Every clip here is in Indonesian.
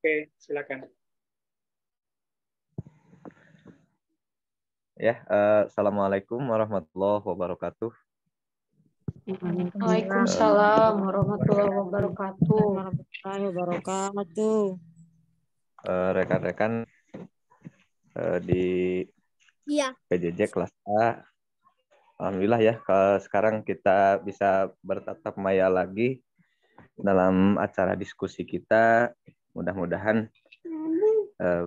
Oke, silakan. Ya, Assalamualaikum warahmatullahi wabarakatuh. Waalaikumsalam warahmatullahi wabarakatuh. Rekan-rekan di PJJ kelas A, alhamdulillah ya, sekarang kita bisa bertatap maya lagi dalam acara diskusi kita. Mudah-mudahan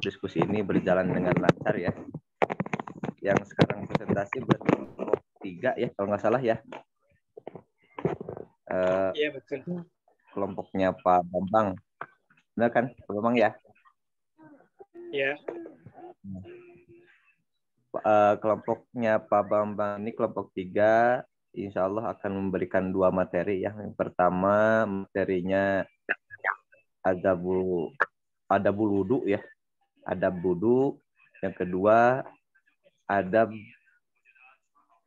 diskusi ini berjalan dengan lancar ya. Yang sekarang presentasi berarti 3 ya, kalau nggak salah ya. Iya, betul. Kelompoknya Pak Bambang. Benar kan, Pak Bambang ya? Ya. Kelompoknya Pak Bambang ini kelompok 3, insya Allah akan memberikan 2 materi ya. Yang pertama materinya adabul wudu ya, adab wudu. Yang kedua adab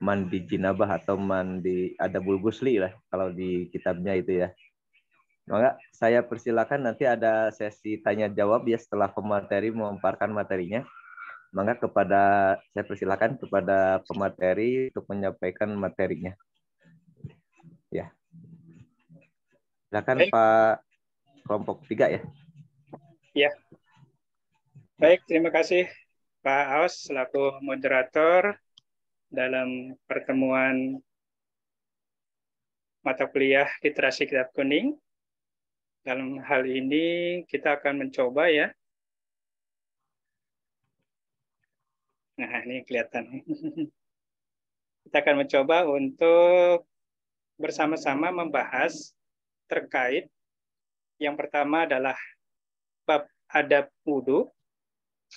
mandi jinabah atau mandi adabul gusli lah kalau di kitabnya itu ya. Maka saya persilakan nanti ada sesi tanya jawab ya setelah pemateri memaparkan materinya. Maka saya persilakan kepada pemateri untuk menyampaikan materinya. Ya. Silakan Baik. Pak kelompok 3 ya. Ya. Baik, terima kasih Pak Aos selaku moderator dalam pertemuan mata kuliah literasi kitab kuning. Dalam hal ini kita akan mencoba ya. Nah, ini kelihatan. Kita akan mencoba untuk bersama-sama membahas terkait yang pertama adalah bab adab wudhu,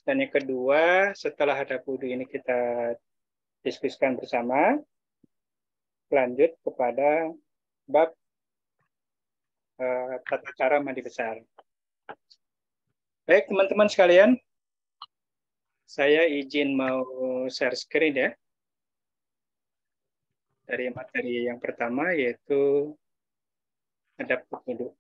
dan yang kedua setelah adab wudhu ini kita diskusikan bersama, lanjut kepada bab tata cara mandi besar. Baik teman-teman sekalian, saya izin mau share screen ya. Dari materi yang pertama yaitu adab wudhu.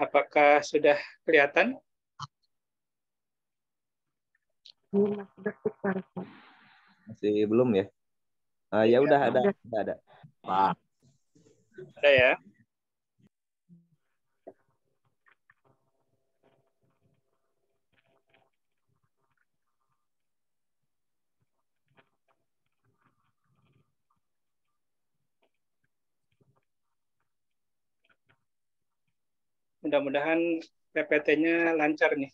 Apakah sudah kelihatan? Masih belum ya? Ya udah ada. Pak. Ada ya. Mudah-mudahan PPT-nya lancar nih.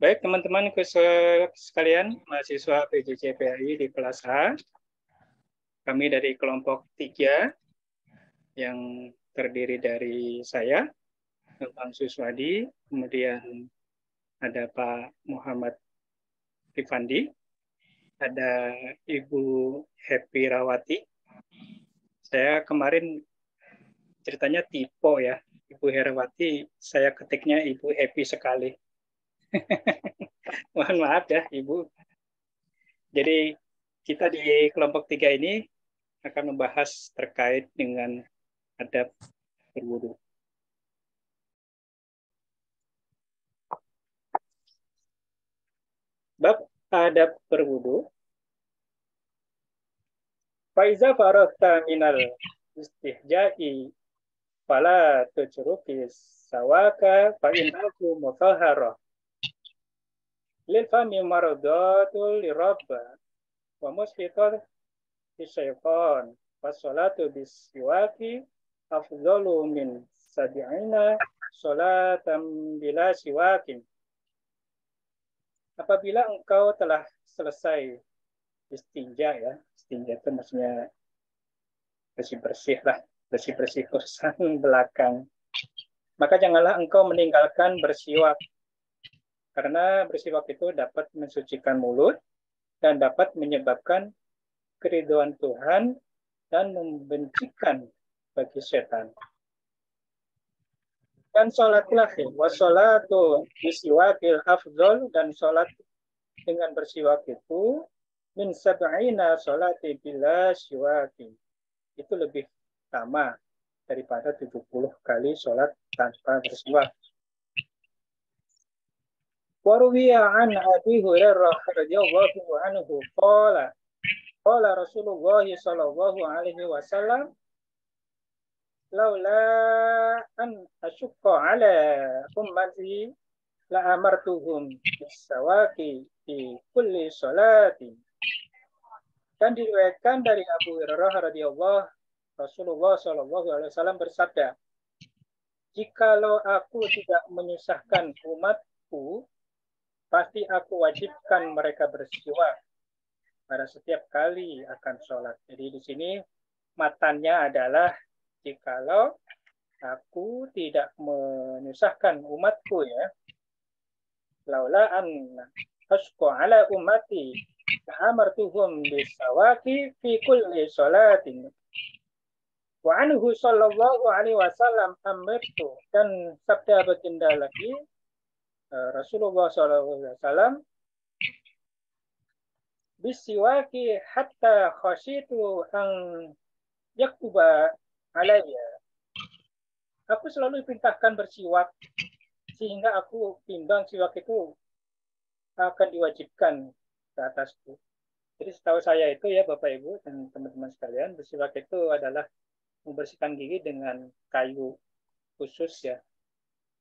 Baik teman-teman sekalian, mahasiswa PJJ PAI di kelas A, kami dari kelompok 3 yang terdiri dari saya, Bang Suswadi, kemudian ada Pak Muhammad Rifandi, ada Ibu Happy Rawati. Saya kemarin ceritanya typo ya, Ibu Herawati, saya ketiknya Ibu Happy sekali. Mohon maaf ya Ibu. Jadi kita di kelompok 3 ini akan membahas terkait dengan adab berwudu. Bab adab berwudu. Faiza faragta minal istihja'i fala tujruki sawaka fa innahu mutahharah. Lil fami maradatul lirabba wa musqitat bisyaitan wassalatu bisiwaki afdalu min sabi'ina salatan bila siwakin. apabila engkau telah selesai istinja ya, istinja itu maksudnya bersih-bersih lah, bersih-bersih urusan belakang. Maka janganlah engkau meninggalkan bersiwak, karena bersiwak itu dapat mensucikan mulut dan dapat menyebabkan keridhaan Tuhan dan membencikan bagi setan. Dan sholatlah, wassalatu bisiwakil afdol, dan sholat dengan bersiwak itu min sab'ina sholati bila siwaki, itu lebih lama daripada 70 kali sholat tanpa bersiwak. Waruwiya an Abi Hurairah radhiyallahu anhu qala Rasulullah sallallahu alaihi wasallam laula an asyqa ala ummati la amartuhum bisawaki fi kulli salati. Dan diriwayatkan dari Abu Hurairah radhiyallahu Rasulullah sallallahu alaihi wasallam bersabda, jikalau aku tidak menyusahkan umatku, pasti aku wajibkan mereka bersiwak pada setiap kali akan sholat. Jadi di sini matannya adalah jikalau aku tidak menyusahkan umatku ya, laula an asqa ala ummati amartuhum bisawaki fi kulli sholatin. Wa anhu sallallahu alaihi wasallam amirtu, dan sabda baginda lagi Rasulullah sallallahu alaihi wasallam, bisiwaki hatta khasyitu an yaktuba alayya. Aku selalu perintahkan bersiwak sehingga aku timbang siwak itu akan diwajibkan ke atasku. Jadi setahu saya itu ya Bapak Ibu dan teman-teman sekalian, bersiwak itu adalah membersihkan gigi dengan kayu khusus ya.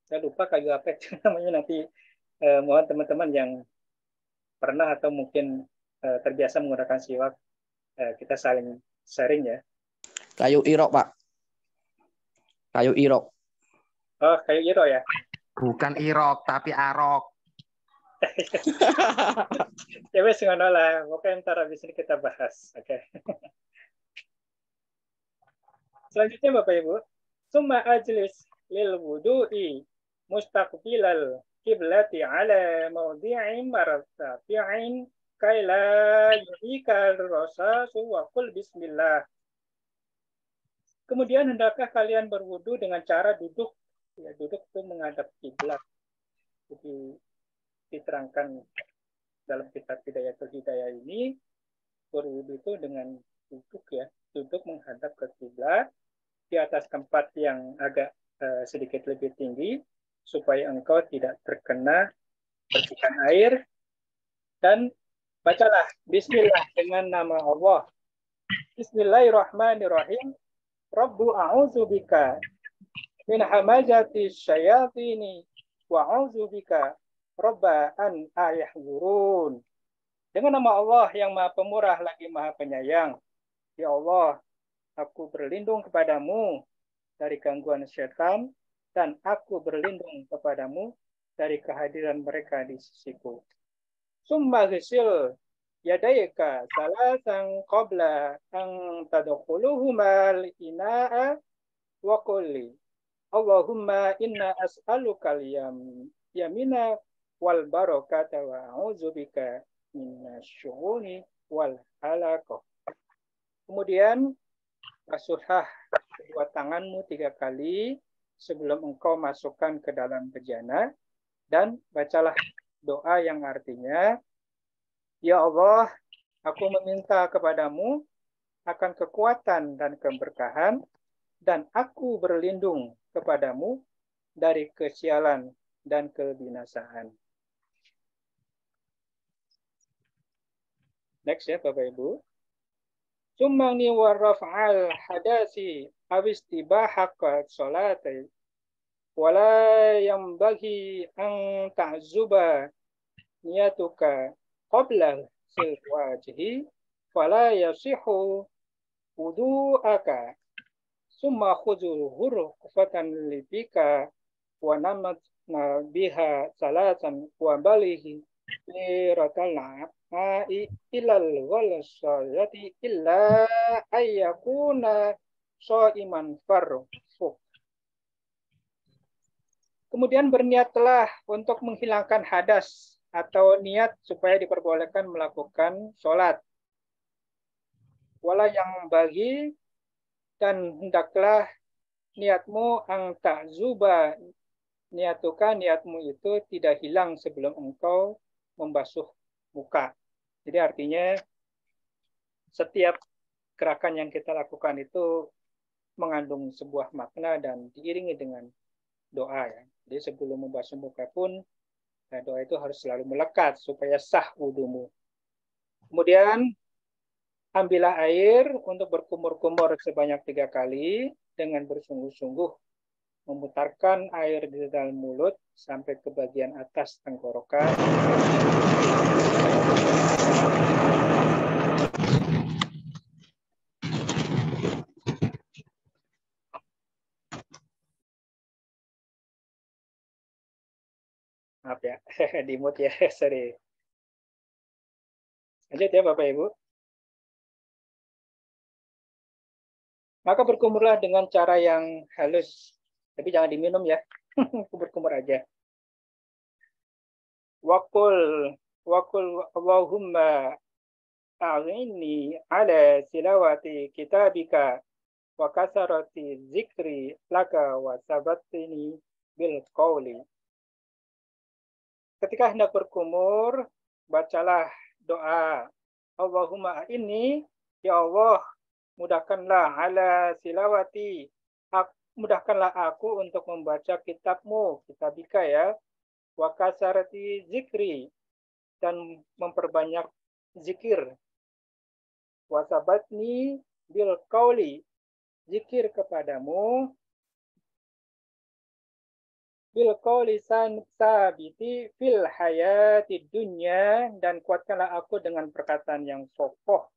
Saya lupa kayu apa itu namanya, nanti mohon teman-teman yang pernah atau mungkin terbiasa menggunakan siwak, kita saling sharing ya. Kayu irok, Pak. Kayu irok. Oh, kayu irok ya? Bukan irok, tapi arok. Ya wes ngono lah. Pokoknya ntar habis ini kita bahas. Oke. Selanjutnya Bapak Ibu, summa ajlis lil wudu'i mustaqbilal kiblati ala mawdi'in martafi'in kaila yuhikal rasasu wa qul bismillah. Kemudian hendaklah kalian berwudu dengan cara duduk. Ya, duduk itu menghadap kiblat. Jadi diterangkan dalam kitab Hidayatul Hidayah ini, berwudu itu dengan duduk ya, duduk menghadap ke kiblat di atas tempat yang agak sedikit lebih tinggi supaya engkau tidak terkena percikan air, dan bacalah Bismillah dengan nama Allah. Bismillahirrahmanirrahim. Rabbu a'udzubika min hamazati syayatini wa a'udzubika rabba an ayahzurun. Dengan nama Allah yang Maha Pemurah lagi Maha Penyayang. Ya Allah, aku berlindung kepadamu dari gangguan setan, dan aku berlindung kepadamu dari kehadiran mereka di sisiku. Summa ghisil yadayka salasan qabla an tadkhuluhumal ina'a wa qulli Allahumma inna as'aluka yamina wal barakata wa a'udzubika minasyururi wal halaqah. Kemudian basuhlah kedua tanganmu 3 kali sebelum engkau masukkan ke dalam bejana, dan bacalah doa yang artinya, ya Allah, aku meminta kepadamu akan kekuatan dan keberkahan, dan aku berlindung kepadamu dari kesialan dan kebinasaan. Next ya Bapak Ibu. Summani wa raf'al hadasi awistibahaka sholati wala yambaghi an ta'zuba niyatuka qabla wajhi fala yasihu wudu'aka summa khudhu hurfatan libika wa namat biha salatan wa balighi takbiratal ilal walasayati illa ayyakuna shaiman farfuq. Kemudian berniatlah untuk menghilangkan hadas atau niat supaya diperbolehkan melakukan sholat. Wala yang bagi, dan hendaklah niatmu ang ta'zuba, niatmu itu tidak hilang sebelum engkau membasuh muka. Jadi artinya setiap gerakan yang kita lakukan itu mengandung sebuah makna dan diiringi dengan doa ya. Jadi sebelum membasuh muka pun doa itu harus selalu melekat supaya sah wudumu. Kemudian ambillah air untuk berkumur-kumur sebanyak 3 kali dengan bersungguh-sungguh memutarkan air di dalam mulut sampai ke bagian atas tenggorokan. Maaf ya, di mute ya, sorry. Lanjut ya Bapak Ibu. Maka berkumurlah dengan cara yang halus. Tapi jangan diminum ya. Berkumur aja. Wakul Allahumma a'inni ala silawati kitabika wa kasarati zikri laka wa sabatini bil qawli. Ketika hendak berkumur, bacalah doa. Allahumma a'inni, ya Allah, mudahkanlah ala silawati, mudahkanlah aku untuk membaca kitabmu, kitabika ya, wa kasarati zikri, dan memperbanyak zikir, wa sabatni bil qauli, zikir kepadamu, bil qauli sabiti fil hayati dunya, dan kuatkanlah aku dengan perkataan yang kokoh.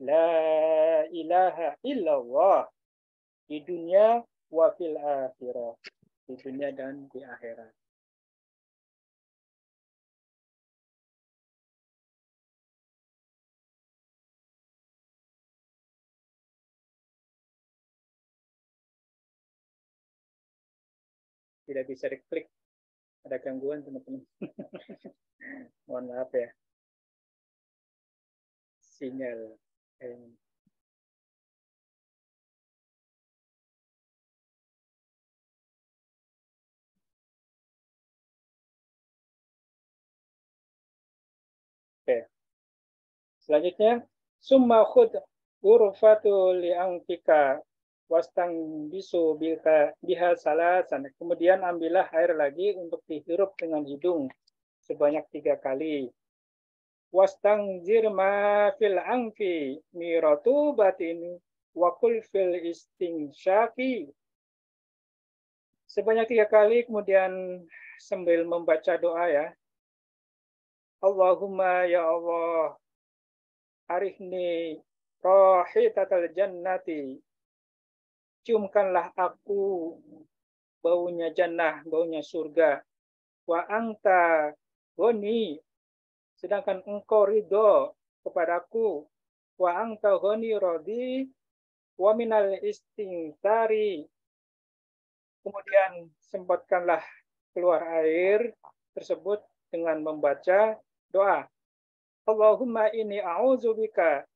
La ilaha illallah, di dunia wa fil akhirah, di dunia dan di akhirat. Tidak bisa diklik, ada gangguan teman-teman. Mohon maaf ya. Sinyal. Oke. Selanjutnya, summa khud urfatu li'angtika wastang bisu biha salasan. Kemudian ambillah air lagi untuk dihirup dengan hidung sebanyak 3 kali. Wastang zirma fil angfi miratu batin wakul fil istingsyaki. Sebanyak 3 kali, kemudian sambil membaca doa ya. Allahumma ya Allah, arihni rahitatal jannati, ciumkanlah aku baunya jannah, baunya surga. Wa anta ghani, sedangkan engkau ridho kepadaku. Wa anta ghani radi wa minal istingtari. Kemudian sempatkanlah keluar air tersebut dengan membaca doa. Allahumma inni a'udzubika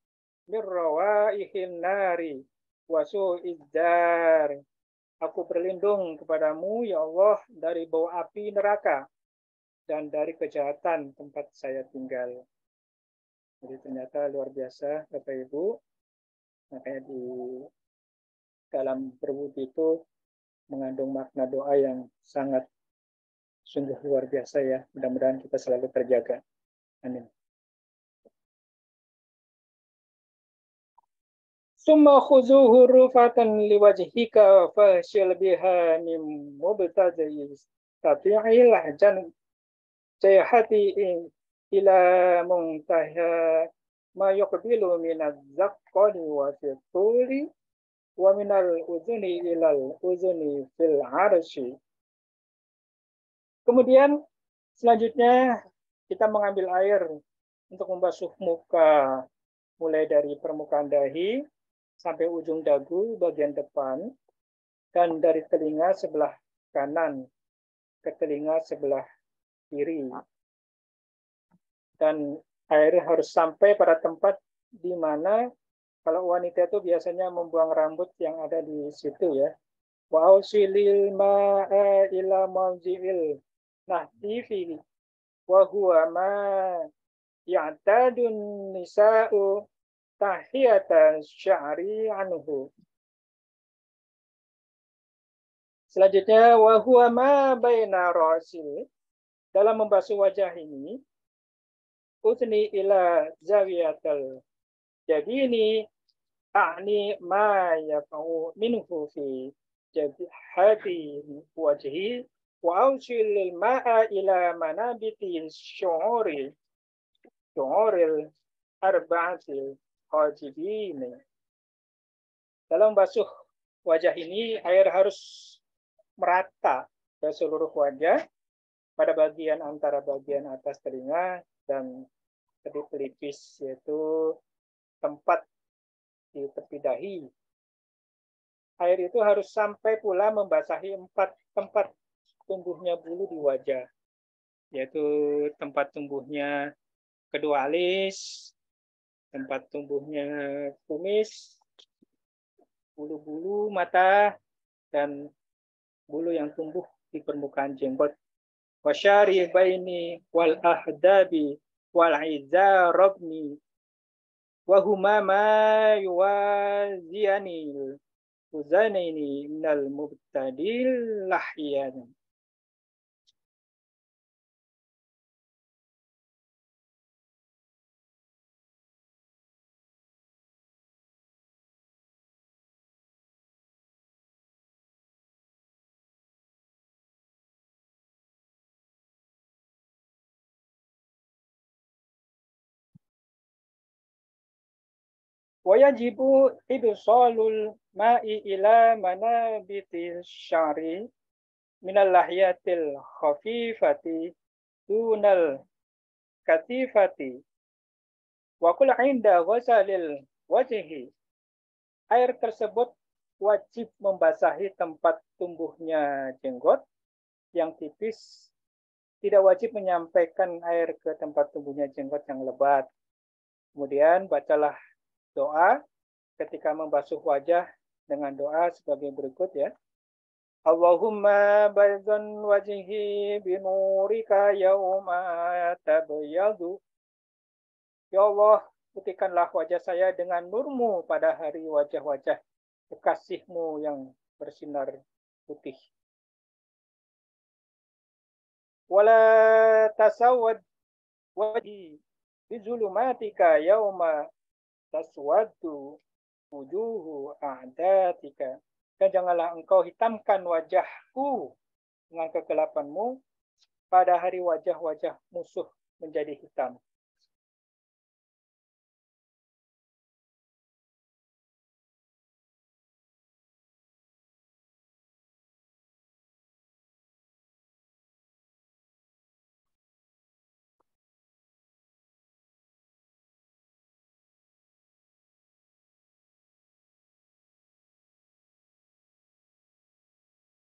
min rawaihin nari wa su'iddar. Aku berlindung kepadamu ya Allah dari bau api neraka dan dari kejahatan tempat saya tinggal. Jadi ternyata luar biasa Bapak Ibu. Makanya di dalam berwudu itu mengandung makna doa yang sangat sungguh luar biasa ya. Mudah-mudahan kita selalu terjaga. Amin. Summa khuzuhu rufatan liwajhika fashil biha min mubtadai tabi'il jan jayhati ila muntaha ma yuqbilu min az-zaqqani wa fituli wa min al-uzuni ila al-uzuni fil arshi. Kemudian Selanjutnya kita mengambil air untuk membasuh muka, mulai dari permukaan dahi sampai ujung dagu bagian depan, dan dari telinga sebelah kanan ke telinga sebelah kiri. Dan air harus sampai pada tempat di mana kalau wanita itu biasanya membuang rambut yang ada di situ ya. Wa ausilil ma'a ila mawji'il nahtifi wa huwa ma ya'tadun nisa'u tahiyatan sya'ri anhu. Selanjutnya wa huwa ma baina rasil, dalam membasuh wajah ini utni ila zawiyatal jabini a'ni ma yaqau minhu fi jabhati wajhi wa ausil ma'a ila manabiti syu'uril arba'atil hajibin. Dalam basuh wajah ini air harus merata ke seluruh wajah pada bagian antara bagian atas telinga dan kedip pelipis, yaitu tempat di tepi dahi. Air itu harus sampai pula membasahi 4 tempat tumbuhnya bulu di wajah, yaitu tempat tumbuhnya kedua alis, tempat tumbuhnya kumis, bulu-bulu mata, dan bulu yang tumbuh di permukaan jenggot. Wasyari baini wal ahdabi wal izarabni wa huma ma yuwaziyani uzanaini minal mubtadil lahyan. Wajibu ibsalul ma'i ila manabitil syari minal lahyatil khafifati dunal katifati wa kul 'inda ghasalil wajhi. Air tersebut wajib membasahi tempat tumbuhnya jenggot yang tipis, tidak wajib menyampaikan air ke tempat tumbuhnya jenggot yang lebat. Kemudian bacalah doa ketika membasuh wajah dengan doa sebagai berikut ya. Allahumma baizan wajhi binurika yawma tabyadu. Ya Allah, putihkanlah wajah saya dengan nurmu pada hari wajah-wajah kekasihmu yang bersinar putih. Wala tasawwad wajhi bizulumatika yawma taswaddu wujuhu a'datika. Dan janganlah engkau hitamkan wajahku dengan kegelapanmu pada hari wajah-wajah musuh menjadi hitam.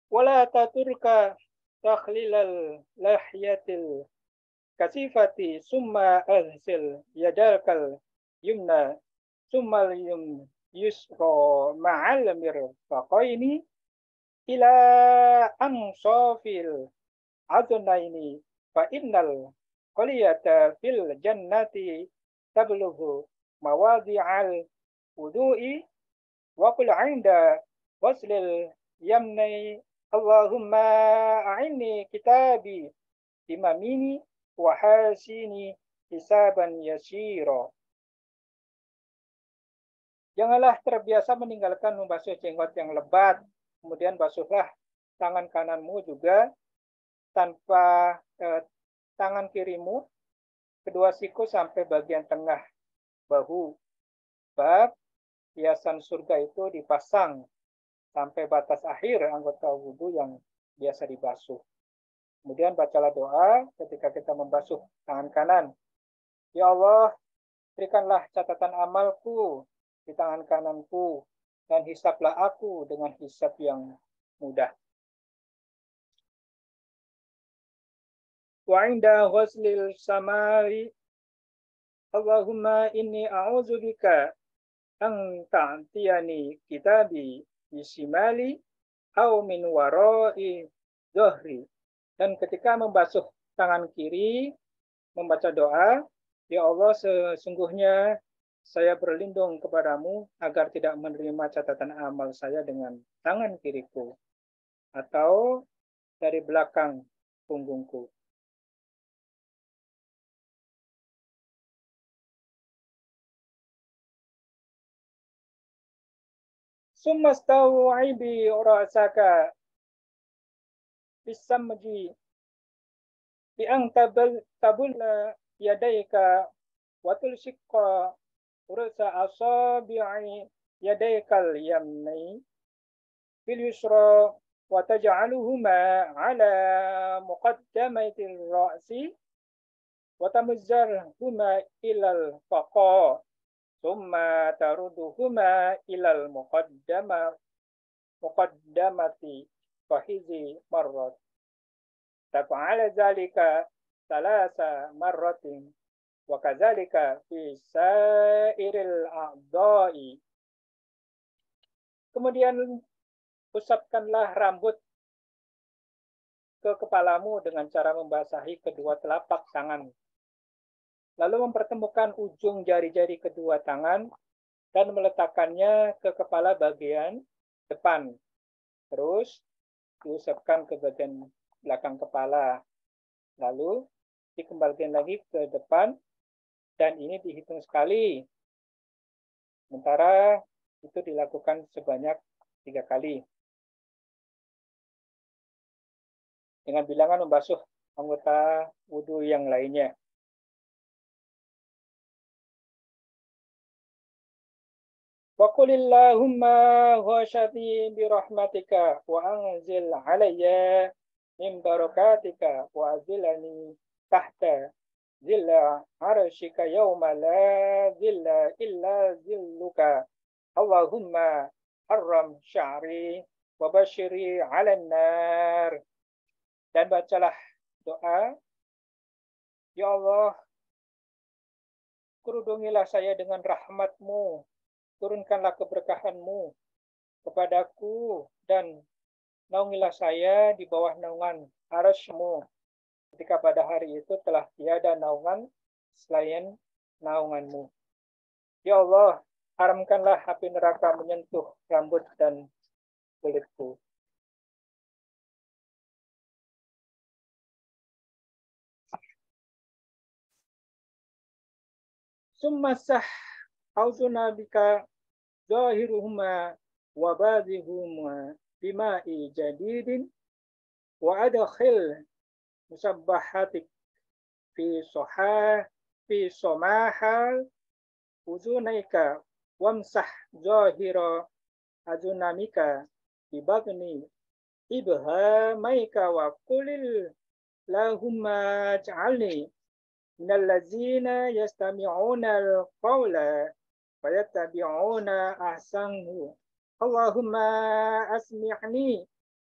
Wala taturka takhlilal lahyatil kasifati summa azsil yadalkal yumna summa yusra ma'al mirfaqaini ila ansafil adunaini fa innal qaliyata fil jannati tablughu mawadi'al wudu'i wa qul 'inda waslil yamni Allahumma a'inni kitabi imamini wa hasini hisaban yasira. Janganlah terbiasa meninggalkan membasuh jenggot yang lebat. Kemudian basuhlah tangan kananmu juga tanpa tangan kirimu, kedua siku sampai bagian tengah bahu. Sebab hiasan surga itu dipasang sampai batas akhir anggota wudhu yang biasa dibasuh. Kemudian bacalah doa ketika kita membasuh tangan kanan. Ya Allah, berikanlah catatan amalku di tangan kananku dan hisablah aku dengan hisab yang mudah. Wa inda ghuslil samari Allahumma inni a'udzubika an ta'tiyani kitabi bisimali au min wara'i dhahri. Dan ketika membasuh tangan kiri, membaca doa, ya Allah, sesungguhnya saya berlindung kepadamu agar tidak menerima catatan amal saya dengan tangan kiriku atau dari belakang punggungku. Summa staw'ibi ra'saka bisamji bi an tabulla yadayka wa tulsiqa ra'sa asabi'i yadaykal yamni bil yusra wa taj'aluhuma ala muqaddamati ar-ra'si wa tamuzzarhuma ila al-faqa thumma taruduhuma ila al-muqaddamati fahizi marrat. Taf'ala zalika salasa marratin wa kadzalika fi sairil a'dha'i. Kemudian usapkanlah rambut ke kepalamu dengan cara membasahi kedua telapak tangan. Lalu mempertemukan ujung jari-jari kedua tangan dan meletakkannya ke kepala bagian depan. Terus diusapkan ke bagian belakang kepala. Lalu dikembalikan lagi ke depan dan ini dihitung sekali. Sementara itu dilakukan sebanyak 3 kali. Dengan bilangan membasuh anggota wudhu yang lainnya. Wa qulillahumma ghashati bi rahmatika wa anzil alayya min barakatika wa azilani tahta zilla arshika yawma la zilla illa zilluka. Allahumma harram sya'ri wa bashiri 'alan nar. Dan bacalah doa, ya Allah, kerudungilah saya dengan rahmat-Mu, turunkanlah keberkahan-Mu kepadaku dan naungilah saya di bawah naungan arasy-Mu ketika pada hari itu telah tiada naungan selain naungan-Mu. Ya Allah, haramkanlah api neraka menyentuh rambut dan kulitku. Summasah auzuna bika zahiruhuma wa badihuma bima'i jadidin wa adkhil musabbahatik fi somahal uzunaika wamsah zahira azunamika bibatni ibhamaika wa qulil lahumma ja'alni minal ladzina yastami'una al-qawla fayattabi'una ahsanahu. Allahumma asmi'ni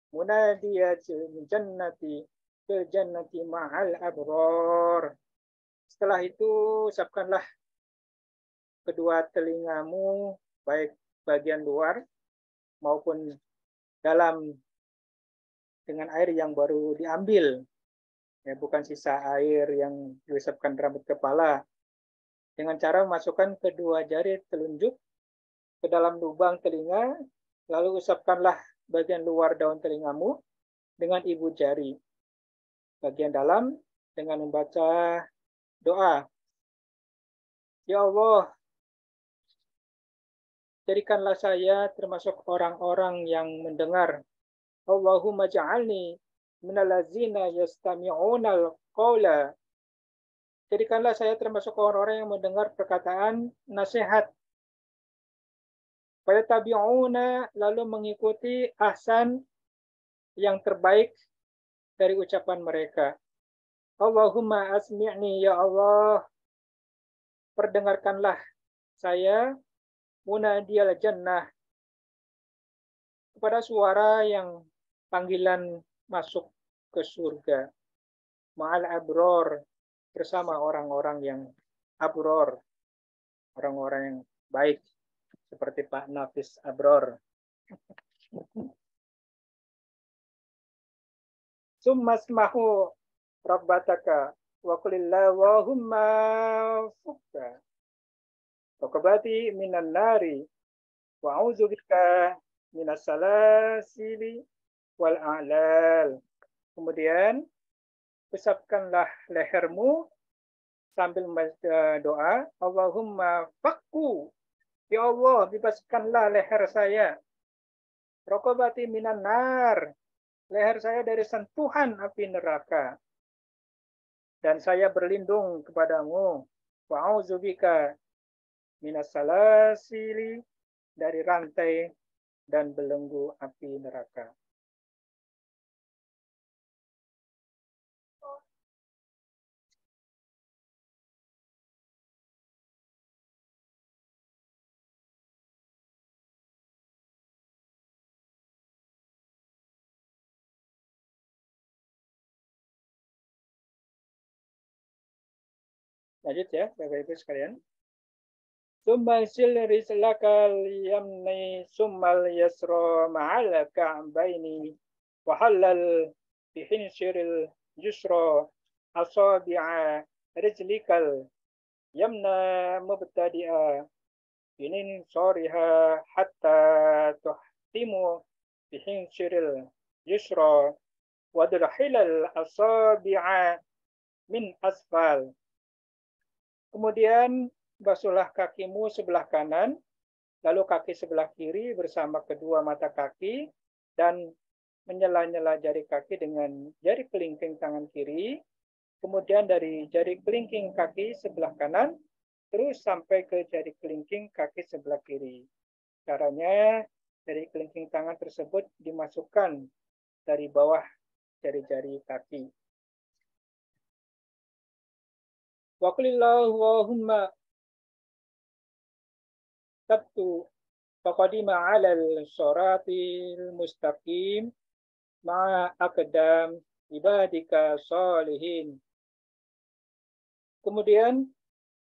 munadiyatil jannati fil jannati ma'al abrar. Setelah itu usapkanlah kedua telingamu baik bagian luar maupun dalam dengan air yang baru diambil. Ya, bukan sisa air yang diusapkan rambut kepala. Dengan cara memasukkan kedua jari telunjuk ke dalam lubang telinga, lalu usapkanlah bagian luar daun telingamu dengan ibu jari. Bagian dalam dengan membaca doa. Ya Allah, jadikanlah saya termasuk orang-orang yang mendengar. Allahumma ja'alni minal ladzina yastami'una al-qawla. Jadikanlah saya termasuk orang-orang yang mendengar perkataan nasihat. Fayattabi'una, lalu mengikuti ahsan yang terbaik dari ucapan mereka. Allahumma asmi'ni ya Allah, perdengarkanlah saya munadiyal jannah, kepada suara yang panggilan masuk ke surga. Ma'al abror, bersama orang-orang yang abror, orang-orang yang baik, seperti Pak Nafis Abror. Summasmahu rabbataka wa qulillahumma fukka raqabati minan nari wa a'udzubika minas salasili wal a'lal. Kemudian usapkanlah lehermu sambil doa, Allahumma fakku, ya Allah bebaskanlah leher saya, raqabati minan nar, leher saya dari sentuhan api neraka, dan saya berlindung kepadamu, wa a'udzubika minas salasili, dari rantai dan belenggu api neraka. Lanjut ya, Bapak Ibu sekalian. Summa sil rislakal yamni summal yasra ma'al ka'baini wa halal bihinshiril yusra asabi'a rijlikal yamna mubtadi'a binin soriha hatta tuhtimu bihinshiril yusra wadurhilal asabi'a min asfal. Kemudian basuhlah kakimu sebelah kanan, lalu kaki sebelah kiri bersama kedua mata kaki, dan menyela-nyela jari kaki dengan jari kelingking tangan kiri, kemudian dari jari kelingking kaki sebelah kanan, terus sampai ke jari kelingking kaki sebelah kiri. Caranya, jari kelingking tangan tersebut dimasukkan dari bawah jari-jari kaki. Wa qulillahumma tabtu faqadima 'alal shiratil mustaqim ma'a aqdam ibadika sholihin. Kemudian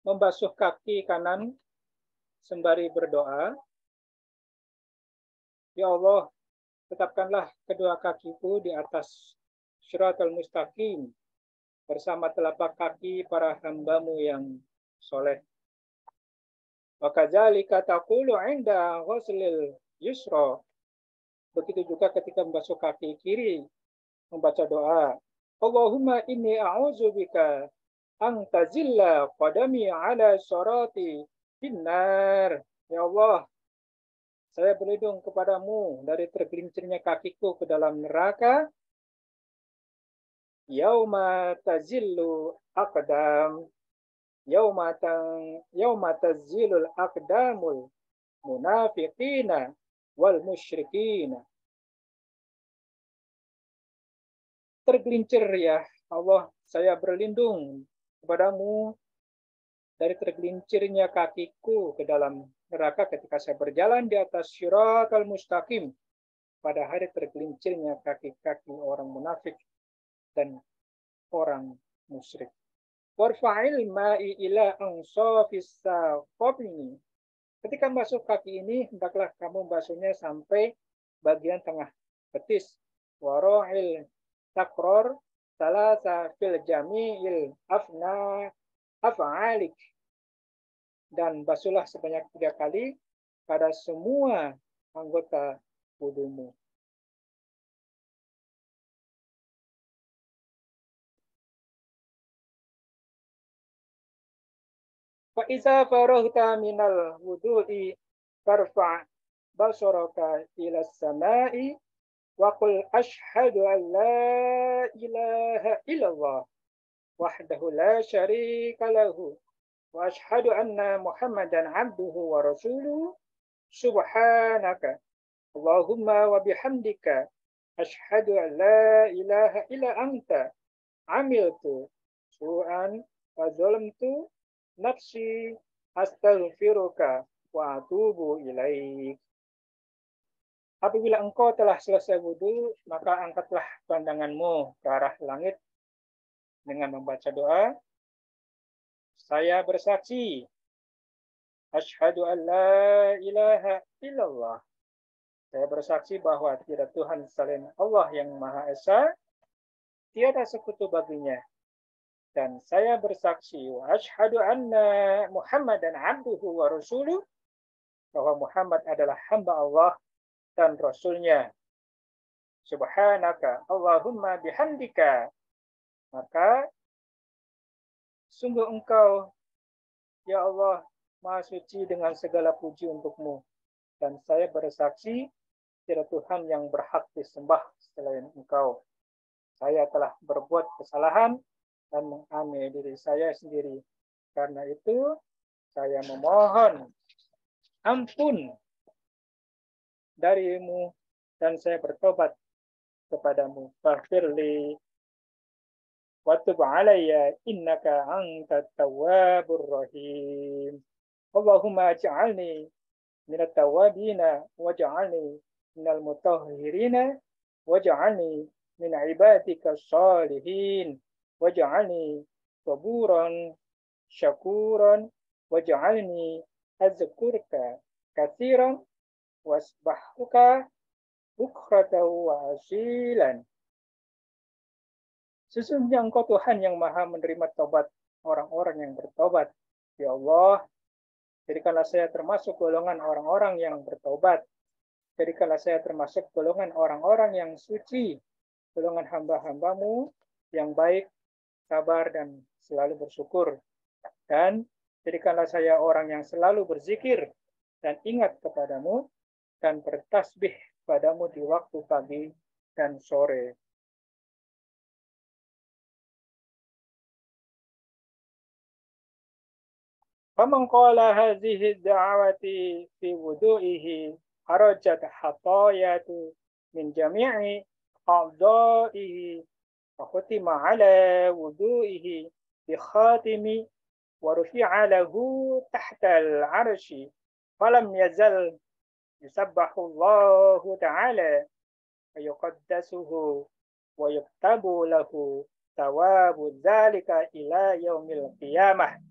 membasuh kaki kanan sembari berdoa, ya Allah, tetapkanlah kedua kakiku di atas shiratal mustaqim bersama telapak kaki para hambamu yang soleh. Wa kadzalika taqulu 'inda ghuslil yusra. Begitu juga ketika membasuh kaki kiri, membaca doa, Allahumma inni a'udzubika an tazilla qadami 'ala sirati finnar. Ya Allah, saya berlindung kepadamu dari tergelincirnya kakiku ke dalam neraka. Yauma tazillu aqdam, yauma tazilul aqdamul munafiqina wal musyrikina. Tergelincir ya Allah, saya berlindung kepadamu dari tergelincirnya kakiku ke dalam neraka ketika saya berjalan di atas syiratal mustaqim pada hari tergelincirnya kaki-kaki orang munafik dan orang musyrik. Warfa'il ma'i ila ansafis saqabini. Ketika masuk kaki ini, hendaklah kamu basuhnya sampai bagian tengah betis. Wara'il takror salasa fil jami'il af'alik. Dan basuhlah sebanyak 3 kali pada semua anggota wudumu. Fa iza faraghta minal wudu'i farfa' basaraka ila samai wa qul asyhadu an la ilaha illallah wahdahu la syarika lahu wa asyhadu anna Muhammadan abduhu wa rasuluhu subhanaka Allahumma wa bihamdika Ashhadu an la ilaha illa anta amiltu su'an wa zalamtu nafsi astaghfiruka wa atubu ilaik. Apabila engkau telah selesai wudhu, maka angkatlah pandanganmu ke arah langit dengan membaca doa. Saya bersaksi, asyhadu an la ilaha illallah. Saya bersaksi bahwa tidak Tuhan selain Allah yang Maha Esa, tiada sekutu baginya. Dan saya bersaksi, wa asyhadu anna Muhammadan abduhu wa rasuluh, bahwa Muhammad adalah hamba Allah dan Rasulnya. Subhanaka Allahumma bihamdika. Maka sungguh engkau, ya Allah, Maha Suci dengan segala puji untukmu. Dan saya bersaksi, tidak Tuhan yang berhak disembah selain engkau. Saya telah berbuat kesalahan dan menganiaya diri saya sendiri. Karena itu, saya memohon ampun darimu dan saya bertobat kepadamu. Faghfirli wa tub alayya innaka antat tawwabur rahim. Allahumma ij'alni minat tawwabina waj'alni minal mutahhirina waj'alni min ibadika shalihin waj'alni saburan syakuran waj'alni azkurka katsiran wasbahuka bukratan wa asilan. Sesungguhnya engkau Tuhan yang maha menerima tobat orang-orang yang bertobat. Ya Allah, jadikanlah saya termasuk golongan orang-orang yang bertobat. Jadikanlah saya termasuk golongan orang-orang yang suci, golongan hamba-hambamu yang baik, sabar, dan selalu bersyukur. Dan jadikanlah saya orang yang selalu berzikir dan ingat kepadamu, dan bertasbih padamu di waktu pagi dan sore. Faman qala hadhihi da'wati fi wudu'ihi harajat hatayatu min jami'i a'dha'ihi wa khutima ala wudu'ihi bi khatimi wa rufi'a lahu tahta al-'arsy falam yazal yusabbahu Allah ta'ala wa yuqaddasuhu wa yuktabu lahu thawabu dzalika ila yaumil qiyamah.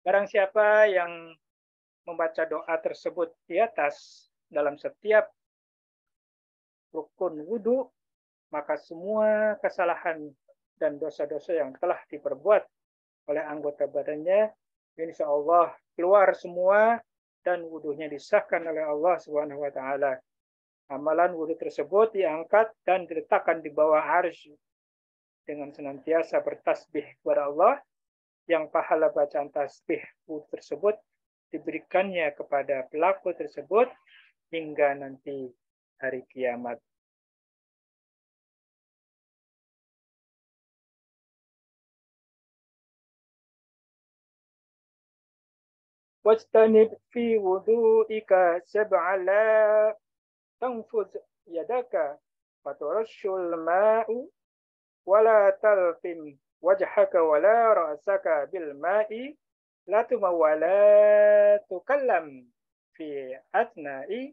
Barang siapa yang membaca doa tersebut di atas dalam setiap rukun wudhu, maka semua kesalahan dan dosa-dosa yang telah diperbuat oleh anggota badannya, insya Allah keluar semua dan wudhunya disahkan oleh Allah Subhanahu wa Ta'ala. Amalan wudhu tersebut diangkat dan diletakkan di bawah arsy dengan senantiasa bertasbih kepada Allah, yang pahala bacaan tasbih tersebut diberikannya kepada pelaku tersebut hingga nanti hari kiamat. Wajtanib fi wudu'ika sab'a la tanfuz yadaka faturashul ma'u wala talqim wajhaka wala ra'saka bil ma'i la wala tukallam fi atna'i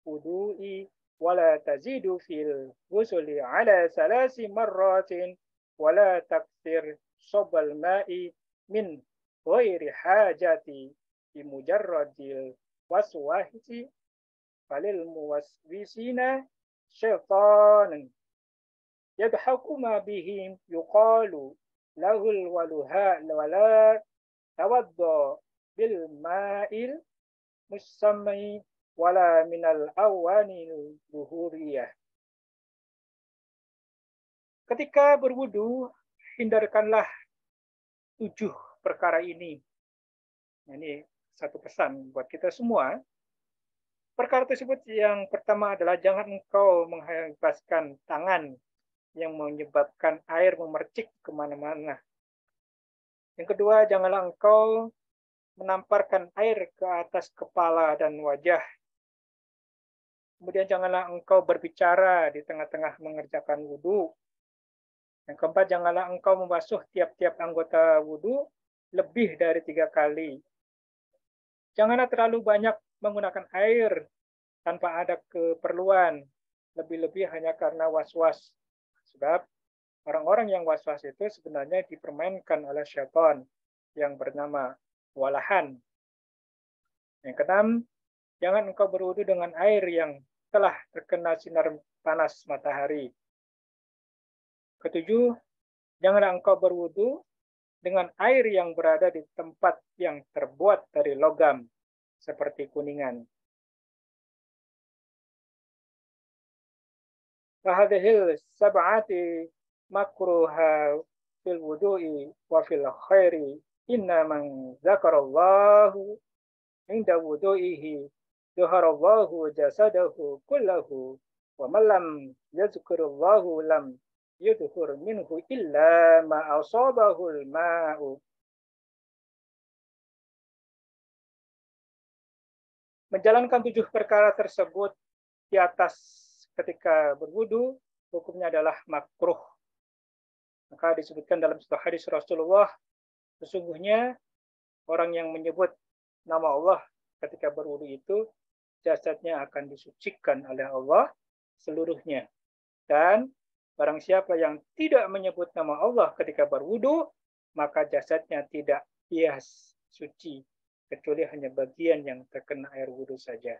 wudu'i wala tazidu fil ghusli ala salasi marratin wala takthir sabal ma'i min ghairi hajati bi mujarradil waswahisi falil muwaswisina syaitanun yadhaku ma bihim yuqalu lahul waluha wala tawadda bil ma'il musammi wala minal awanil zuhuriyah. Ketika berwudu, hindarkanlah 7 perkara ini. Ini satu pesan buat kita semua. Perkara tersebut yang pertama adalah jangan engkau menghempaskan tangan yang menyebabkan air memercik kemana-mana. Yang kedua, janganlah engkau menamparkan air ke atas kepala dan wajah. Kemudian janganlah engkau berbicara di tengah-tengah mengerjakan wudhu. Yang keempat, janganlah engkau membasuh tiap-tiap anggota wudhu lebih dari 3 kali. Janganlah terlalu banyak menggunakan air tanpa ada keperluan, lebih-lebih hanya karena was-was. Sebab orang-orang yang was-was itu sebenarnya dipermainkan oleh syaitan yang bernama walahan. Yang keenam, jangan engkau berwudu dengan air yang telah terkena sinar panas matahari. Ketujuh, janganlah engkau berwudu dengan air yang berada di tempat yang terbuat dari logam, seperti kuningan. Fahadhil sab'ati makruha fil wudu'i wa fil khairi inna man zakarallahu inda wudu'ihi zuharallahu jasadahu kullahu wa man lam yazkurallahu lam yudhur minhu illa ma asabahul ma'u. Menjalankan 7 perkara tersebut di atas ketika berwudu, hukumnya adalah makruh. Maka disebutkan dalam sebuah hadis Rasulullah, sesungguhnya orang yang menyebut nama Allah ketika berwudu itu, jasadnya akan disucikan oleh Allah seluruhnya. Dan barang siapa yang tidak menyebut nama Allah ketika berwudu, maka jasadnya tidak bias suci, kecuali hanya bagian yang terkena air wudu saja.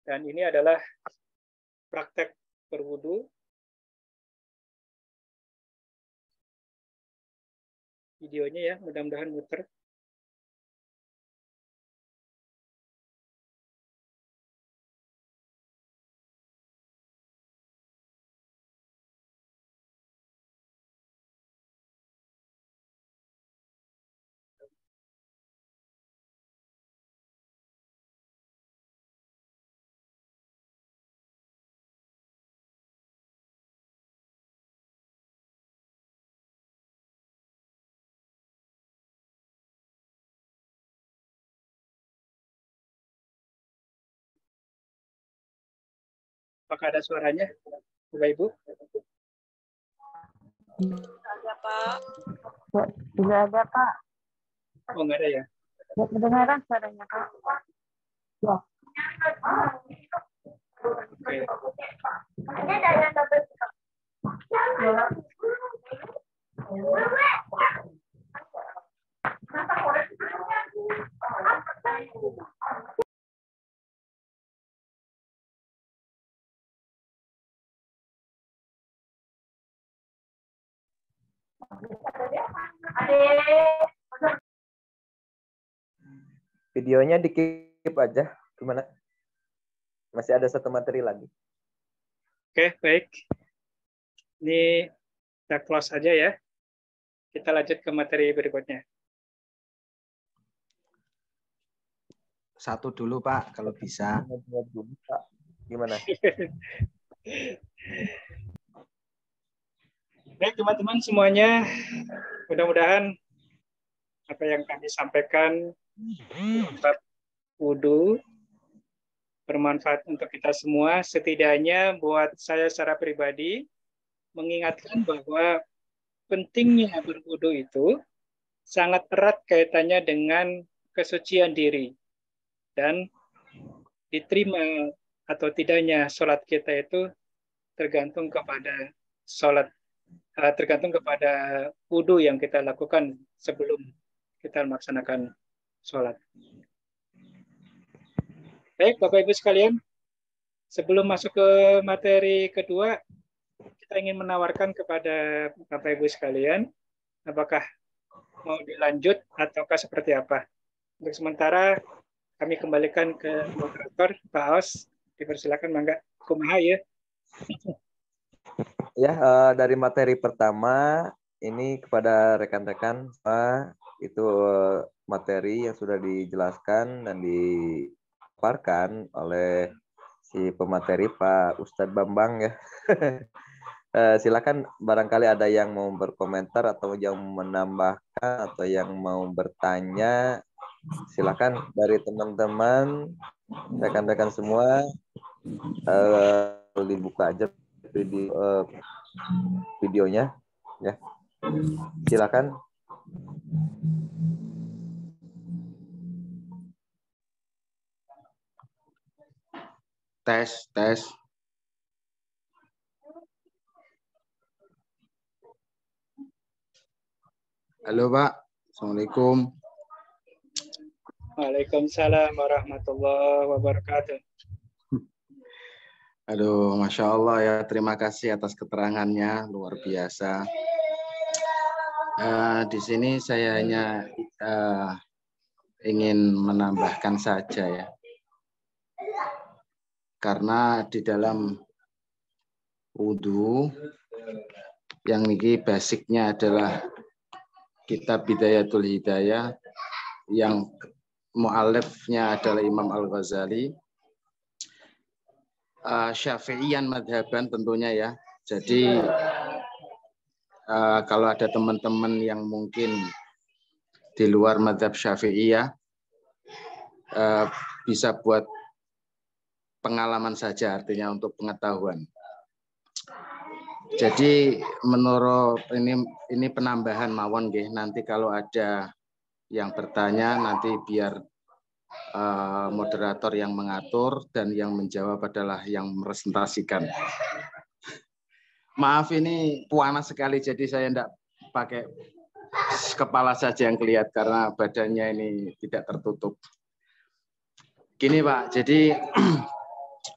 Dan ini adalah praktek berwudu. Videonya ya, mudah-mudahan muter. Apakah ada suaranya, Bapak Ibu? Ada, Pak. Tidak ada, Pak. Oh, nggak ada ya? Tidak kedengaran suaranya, Pak. Ya. Oke. Videonya di-keep aja. Gimana? Masih ada satu materi lagi. Oke, baik. Ini kita close aja ya. Kita lanjut ke materi berikutnya. Satu dulu Pak, kalau bisa. Gimana? Baik teman-teman semuanya, mudah-mudahan apa yang kami sampaikan tentang wudu bermanfaat untuk kita semua. Setidaknya buat saya secara pribadi mengingatkan bahwa pentingnya berwudu itu sangat erat kaitannya dengan kesucian diri dan diterima atau tidaknya sholat kita itu tergantung kepada wudu yang kita lakukan sebelum kita melaksanakan sholat. Baik, Bapak Ibu sekalian, sebelum masuk ke materi kedua, kita ingin menawarkan kepada Bapak Ibu sekalian, apakah mau dilanjut ataukah seperti apa. Untuk sementara, kami kembalikan ke moderator, Pak Aus. Dipersilakan, Mangga. Kumaha ya. Ya, dari materi pertama, ini kepada rekan-rekan, itu materi yang sudah dijelaskan dan dipaparkan oleh si pemateri Pak Ustadz Bambang ya. Silakan barangkali ada yang mau berkomentar atau yang menambahkan atau yang mau bertanya. Silakan dari teman-teman, rekan-rekan semua, dibuka aja videonya, ya. Silakan. Tes, tes. Halo Pak, Assalamualaikum. Waalaikumsalam warahmatullahi wabarakatuh. Aduh, Masya Allah ya, terima kasih atas keterangannya, luar biasa. Di sini saya hanya ingin menambahkan saja ya. Karena di dalam wudhu, yang ini basicnya adalah kitab Bidayatul Hidayah, yang mu'alifnya adalah Imam Al-Ghazali. Syafi'iyan madhaban tentunya ya. Jadi kalau ada teman-teman yang mungkin di luar madhab Syafi'iyah, bisa buat pengalaman saja, artinya untuk pengetahuan. Jadi menurut ini penambahan mawon nggih, nanti kalau ada yang bertanya nanti biar moderator yang mengatur dan yang menjawab adalah yang meresentasikan. Maaf ini panas sekali, jadi saya tidak pakai kepala saja yang kelihatan karena badannya ini tidak tertutup. Gini Pak, jadi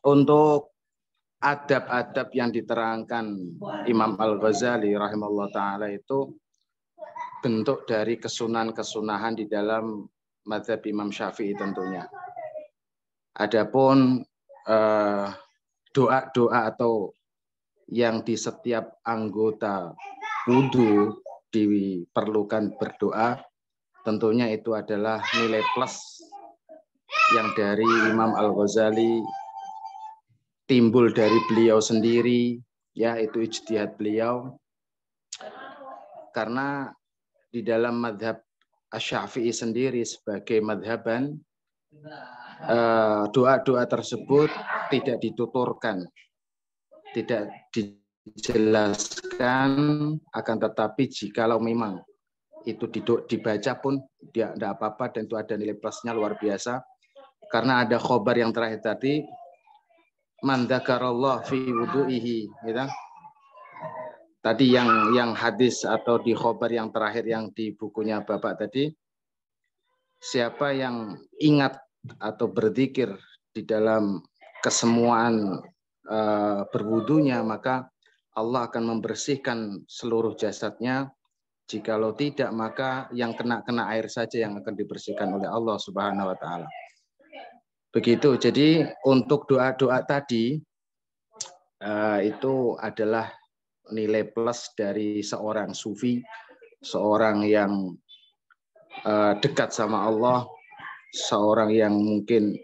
untuk adab-adab yang diterangkan Imam Al-Ghazali rahimahullah ta'ala itu bentuk dari kesunahan-kesunahan di dalam mazhab Imam Syafi'i tentunya. Adapun doa-doa atau yang di setiap anggota wudhu diperlukan berdoa, tentunya itu adalah nilai plus yang dari Imam Al-Ghazali, timbul dari beliau sendiri, ya itu ijtihad beliau. Karena di dalam madhab Asy-Syafi'i sendiri sebagai madhaban, doa-doa tersebut tidak dituturkan, tidak dijelaskan, akan tetapi jikalau memang itu dibaca pun tidak apa-apa dan itu ada nilai plusnya luar biasa. Karena ada khobar yang terakhir tadi, man dzakarallah fi wudu'ihi, gitu. Tadi yang hadis atau di khobar yang terakhir yang di bukunya Bapak tadi, siapa yang ingat atau berzikir di dalam kesemuaan berwudunya, maka Allah akan membersihkan seluruh jasadnya. Jikalau tidak, maka yang kena air saja yang akan dibersihkan oleh Allah Subhanahu wa taala. Begitu. Jadi untuk doa-doa tadi itu adalah nilai plus dari seorang sufi, seorang yang dekat sama Allah, seorang yang mungkin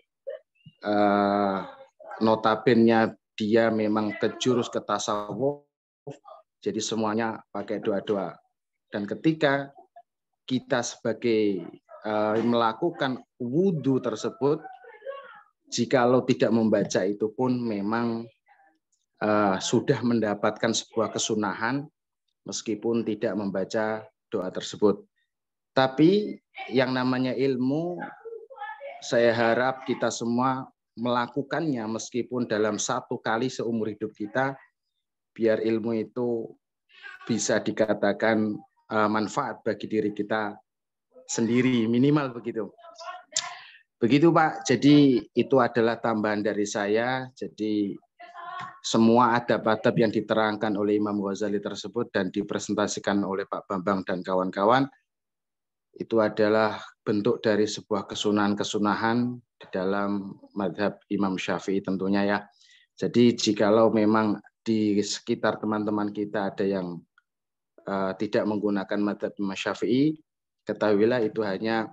notabene dia memang kejurus ke tasawuf, jadi semuanya pakai doa-doa. Dan ketika kita sebagai melakukan wudhu tersebut, jikalau tidak membaca itu pun memang sudah mendapatkan sebuah kesunahan meskipun tidak membaca doa tersebut. Tapi yang namanya ilmu, saya harap kita semua melakukannya meskipun dalam satu kali seumur hidup kita, biar ilmu itu bisa dikatakan manfaat bagi diri kita sendiri, minimal begitu. Begitu Pak, jadi itu adalah tambahan dari saya. Jadi semua adab-adab yang diterangkan oleh Imam Ghazali tersebut dan dipresentasikan oleh Pak Bambang dan kawan-kawan, itu adalah bentuk dari sebuah kesunahan-kesunahan di dalam mazhab Imam Syafi'i tentunya ya. Jadi jikalau memang di sekitar teman-teman kita ada yang tidak menggunakan mazhab Imam Syafi'i, ketahuilah itu hanya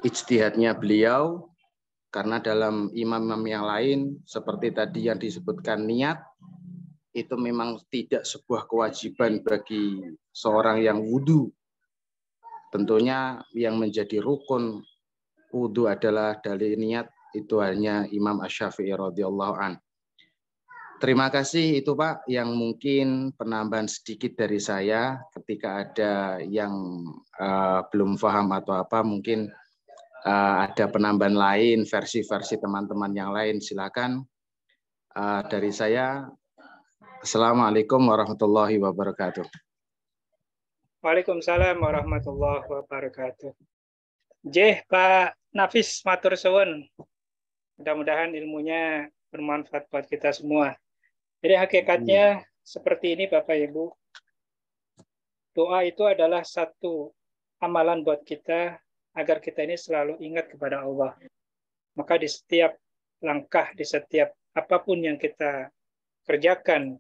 ijtihadnya beliau, karena dalam imam-imam yang lain seperti tadi yang disebutkan niat, itu memang tidak sebuah kewajiban bagi seorang yang wudhu. Tentunya yang menjadi rukun wudhu adalah dari niat, itu hanya Imam Asy-Syafi'i radhiyallahu an. Terima kasih itu Pak, yang mungkin penambahan sedikit dari saya. Ketika ada yang belum paham atau apa, mungkin ada penambahan lain, versi-versi teman-teman yang lain, silakan. Dari saya, Assalamualaikum warahmatullahi wabarakatuh. Waalaikumsalam warahmatullahi wabarakatuh. Jeh Pak Nafis matur suwun. Mudah-mudahan ilmunya bermanfaat buat kita semua. Jadi hakikatnya seperti ini Bapak Ibu. Doa itu adalah satu amalan buat kita agar kita ini selalu ingat kepada Allah. Maka di setiap langkah, di setiap apapun yang kita kerjakan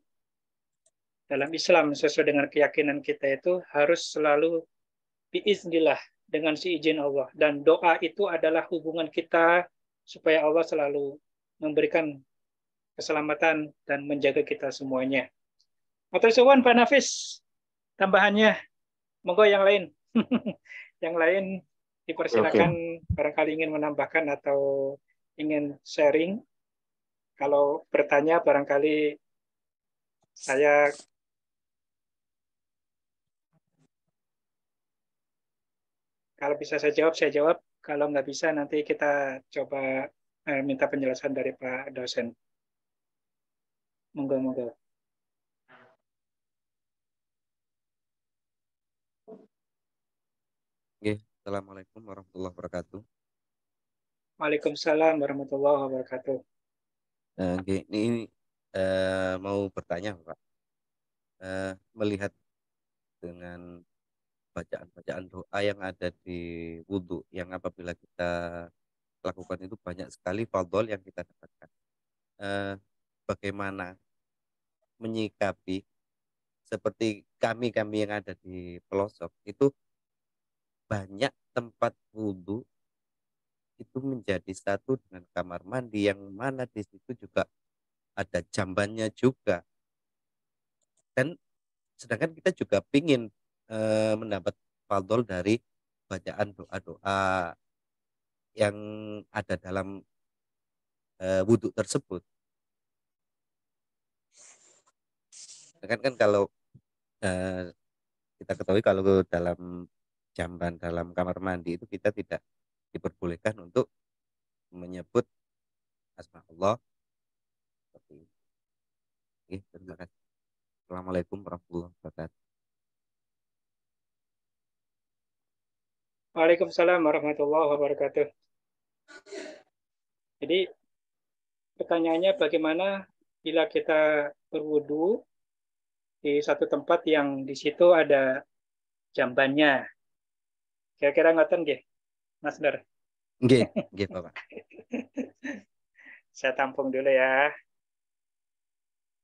dalam Islam sesuai dengan keyakinan kita itu harus selalu biiznillah, dengan seizin Allah. Dan doa itu adalah hubungan kita supaya Allah selalu memberikan keselamatan dan menjaga kita semuanya. Matur suwun Pak Nafis. Tambahannya, monggo yang lain. Yang lain dipersilakan barangkali ingin menambahkan atau ingin sharing. Kalau bertanya barangkali saya kalau bisa saya jawab. Kalau nggak bisa nanti kita coba minta penjelasan dari Pak dosen. Monggo. Oke, Assalamualaikum warahmatullahi wabarakatuh. Waalaikumsalam warahmatullahi wabarakatuh. Oke, ini mau bertanya Pak. Melihat dengan bacaan-bacaan doa yang ada di wudhu, yang apabila kita lakukan itu banyak sekali fadhol yang kita dapatkan. Bagaimana menyikapi seperti kami yang ada di pelosok itu banyak tempat wudhu itu menjadi satu dengan kamar mandi, yang mana di situ juga ada jambannya juga, dan sedangkan kita juga ingin mendapat fadhol dari bacaan doa-doa yang ada dalam wudhu tersebut. Kan kalau kita ketahui kalau dalam jamban dalam kamar mandi itu kita tidak diperbolehkan untuk menyebut asma Allah. Oke, terima kasih. Assalamualaikum warahmatullahi wabarakatuh. Waalaikumsalam warahmatullahi wabarakatuh. Jadi pertanyaannya bagaimana bila kita berwudu di satu tempat yang di situ ada jambannya. Kira-kira ngoten nggih, Mas Nur? Nggih, Bapak. Saya tampung dulu ya.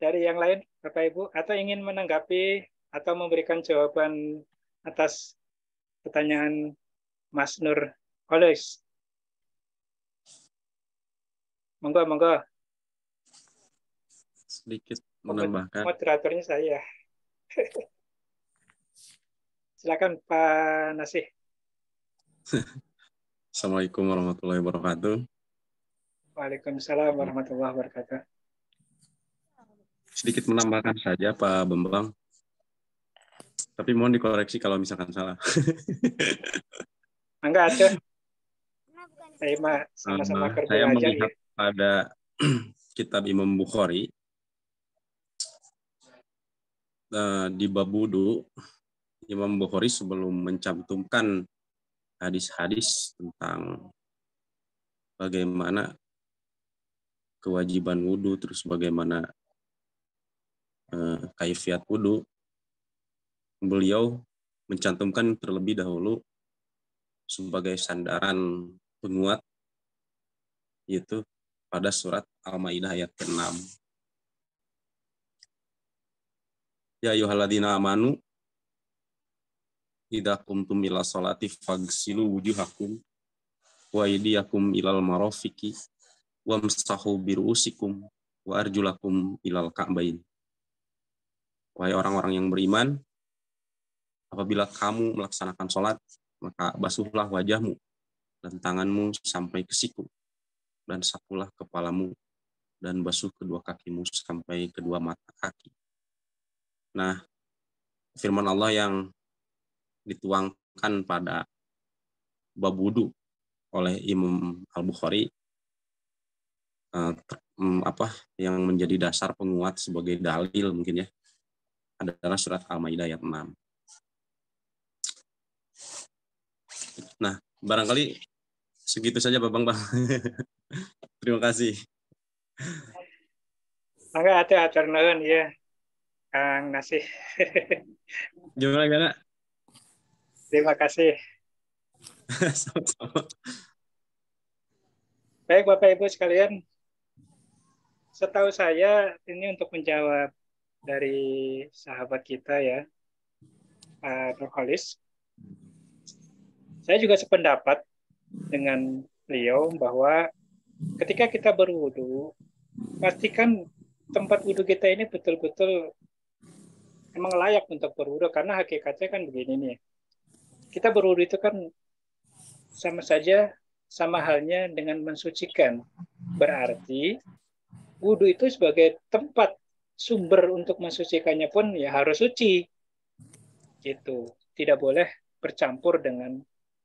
Dari yang lain, Bapak Ibu, atau ingin menanggapi atau memberikan jawaban atas pertanyaan Mas Nur Holis? Monggo. Sedikit menambahkan. Moderatornya saya. Silakan Pak Nasih. Assalamualaikum warahmatullahi wabarakatuh. Waalaikumsalam warahmatullahi wabarakatuh. Sedikit menambahkan saja Pak Bambang. Tapi mohon dikoreksi kalau misalkan salah. Enggak ada. Saya sama-sama kerja saya aja melihat ya. pada kitab Imam Bukhari di bab wudu, Imam Bukhari sebelum mencantumkan hadis-hadis tentang bagaimana kewajiban wudu, terus bagaimana kaifiat wudu, beliau mencantumkan terlebih dahulu sebagai sandaran penguat, yaitu pada surat Al-Maidah ayat ke-6. Ya ayyuhalladzina amanu idza qumtum ila sholati faghsilu wujuhakum wa aydiyakum ilal marafiqi wamsahu bi ru'usikum wa arjulakum ilal ka'bain. Wahai orang-orang yang beriman, apabila kamu melaksanakan sholat, maka basuhlah wajahmu dan tanganmu sampai ke siku, dan sapulah kepalamu, dan basuh kedua kakimu sampai kedua mata kaki. Nah, firman Allah yang dituangkan pada bab wudu oleh Imam Al-Bukhari yang menjadi dasar penguat sebagai dalil mungkin ya adalah surat Al-Maidah ayat 6. Nah, barangkali segitu saja Bang. Terima kasih. Mangga atur nuhun ya Kang Nasih. Gimana? Terima kasih. Sama-sama. Baik Bapak Ibu sekalian, setahu saya ini untuk menjawab dari sahabat kita ya, Nurholis, saya juga sependapat dengan beliau bahwa ketika kita berwudu, pastikan tempat wudu kita ini betul-betul emang layak untuk berwudu, karena hakikatnya kan begini nih. Kita berwudu itu kan sama halnya dengan mensucikan. Berarti wudu itu sebagai tempat sumber untuk mensucikannya pun ya harus suci. Gitu. Tidak boleh bercampur dengan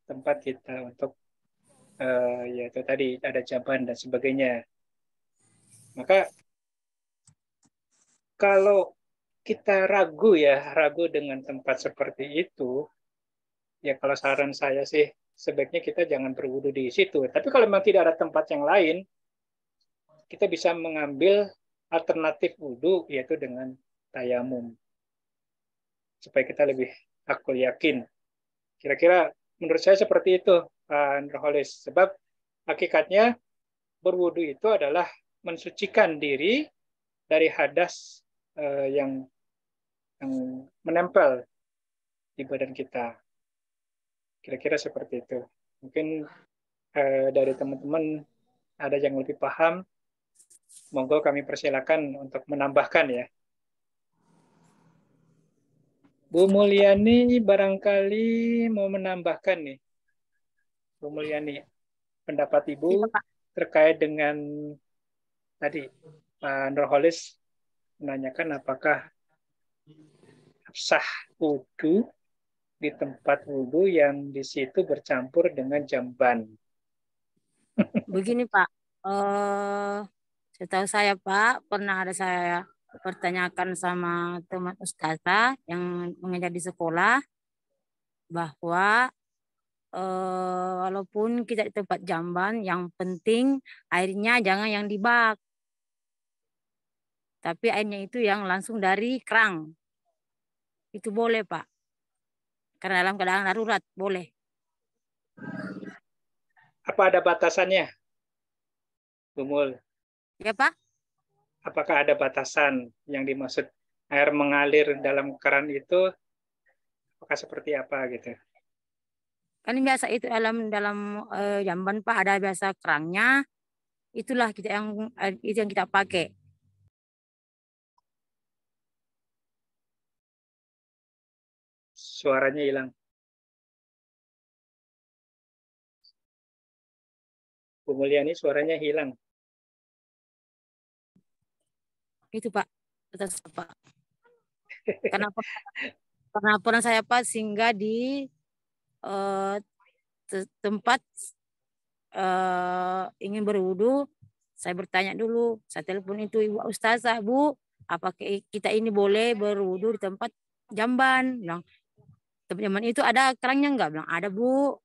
tempat kita untuk yaitu tadi ada jamban dan sebagainya. Maka kalau kita ragu dengan tempat seperti itu, ya kalau saran saya sih sebaiknya kita jangan berwudu di situ. Tapi kalau memang tidak ada tempat yang lain, kita bisa mengambil alternatif wudu yaitu dengan tayamum. Supaya kita lebih akul yakin. Kira-kira menurut saya seperti itu, Pak Nurholis. Sebab hakikatnya berwudu itu adalah mensucikan diri dari hadas yang menempel di badan kita. Kira-kira seperti itu. Mungkin dari teman-teman ada yang lebih paham, monggo kami persilakan untuk menambahkan ya. Bu Mulyani barangkali mau menambahkan nih. Bu Mulyani, pendapat Ibu terkait dengan tadi Pak Nurholis menanyakan apakah sah wudu di tempat wudu yang di situ bercampur dengan jamban. Begini Pak, setahu saya Pak, pernah ada saya pertanyakan sama teman ustazah yang mengajar di sekolah bahwa walaupun kita di tempat jamban, yang penting airnya jangan yang di bak, tapi airnya itu yang langsung dari kerang. Itu boleh Pak, karena dalam keadaan darurat boleh. Apa ada batasannya, Bu Mul? Ya Pak? Apakah ada batasan yang dimaksud air mengalir dalam keran itu? Apakah seperti apa gitu? Kan biasa itu dalam jamban Pak ada biasa kerangnya, itulah itu yang kita pakai. Suaranya hilang. Bu Mulyani suaranya hilang. Itu Pak, atas Pak. Karena pernah saya Pak singgah di tempat ingin berwudu, saya bertanya dulu, saya telepon itu Ibu Ustazah, Bu, apakah kita ini boleh berwudu di tempat jamban? Bilang, tempat jamban itu ada kerangnya enggak? Bilang, ada Bu.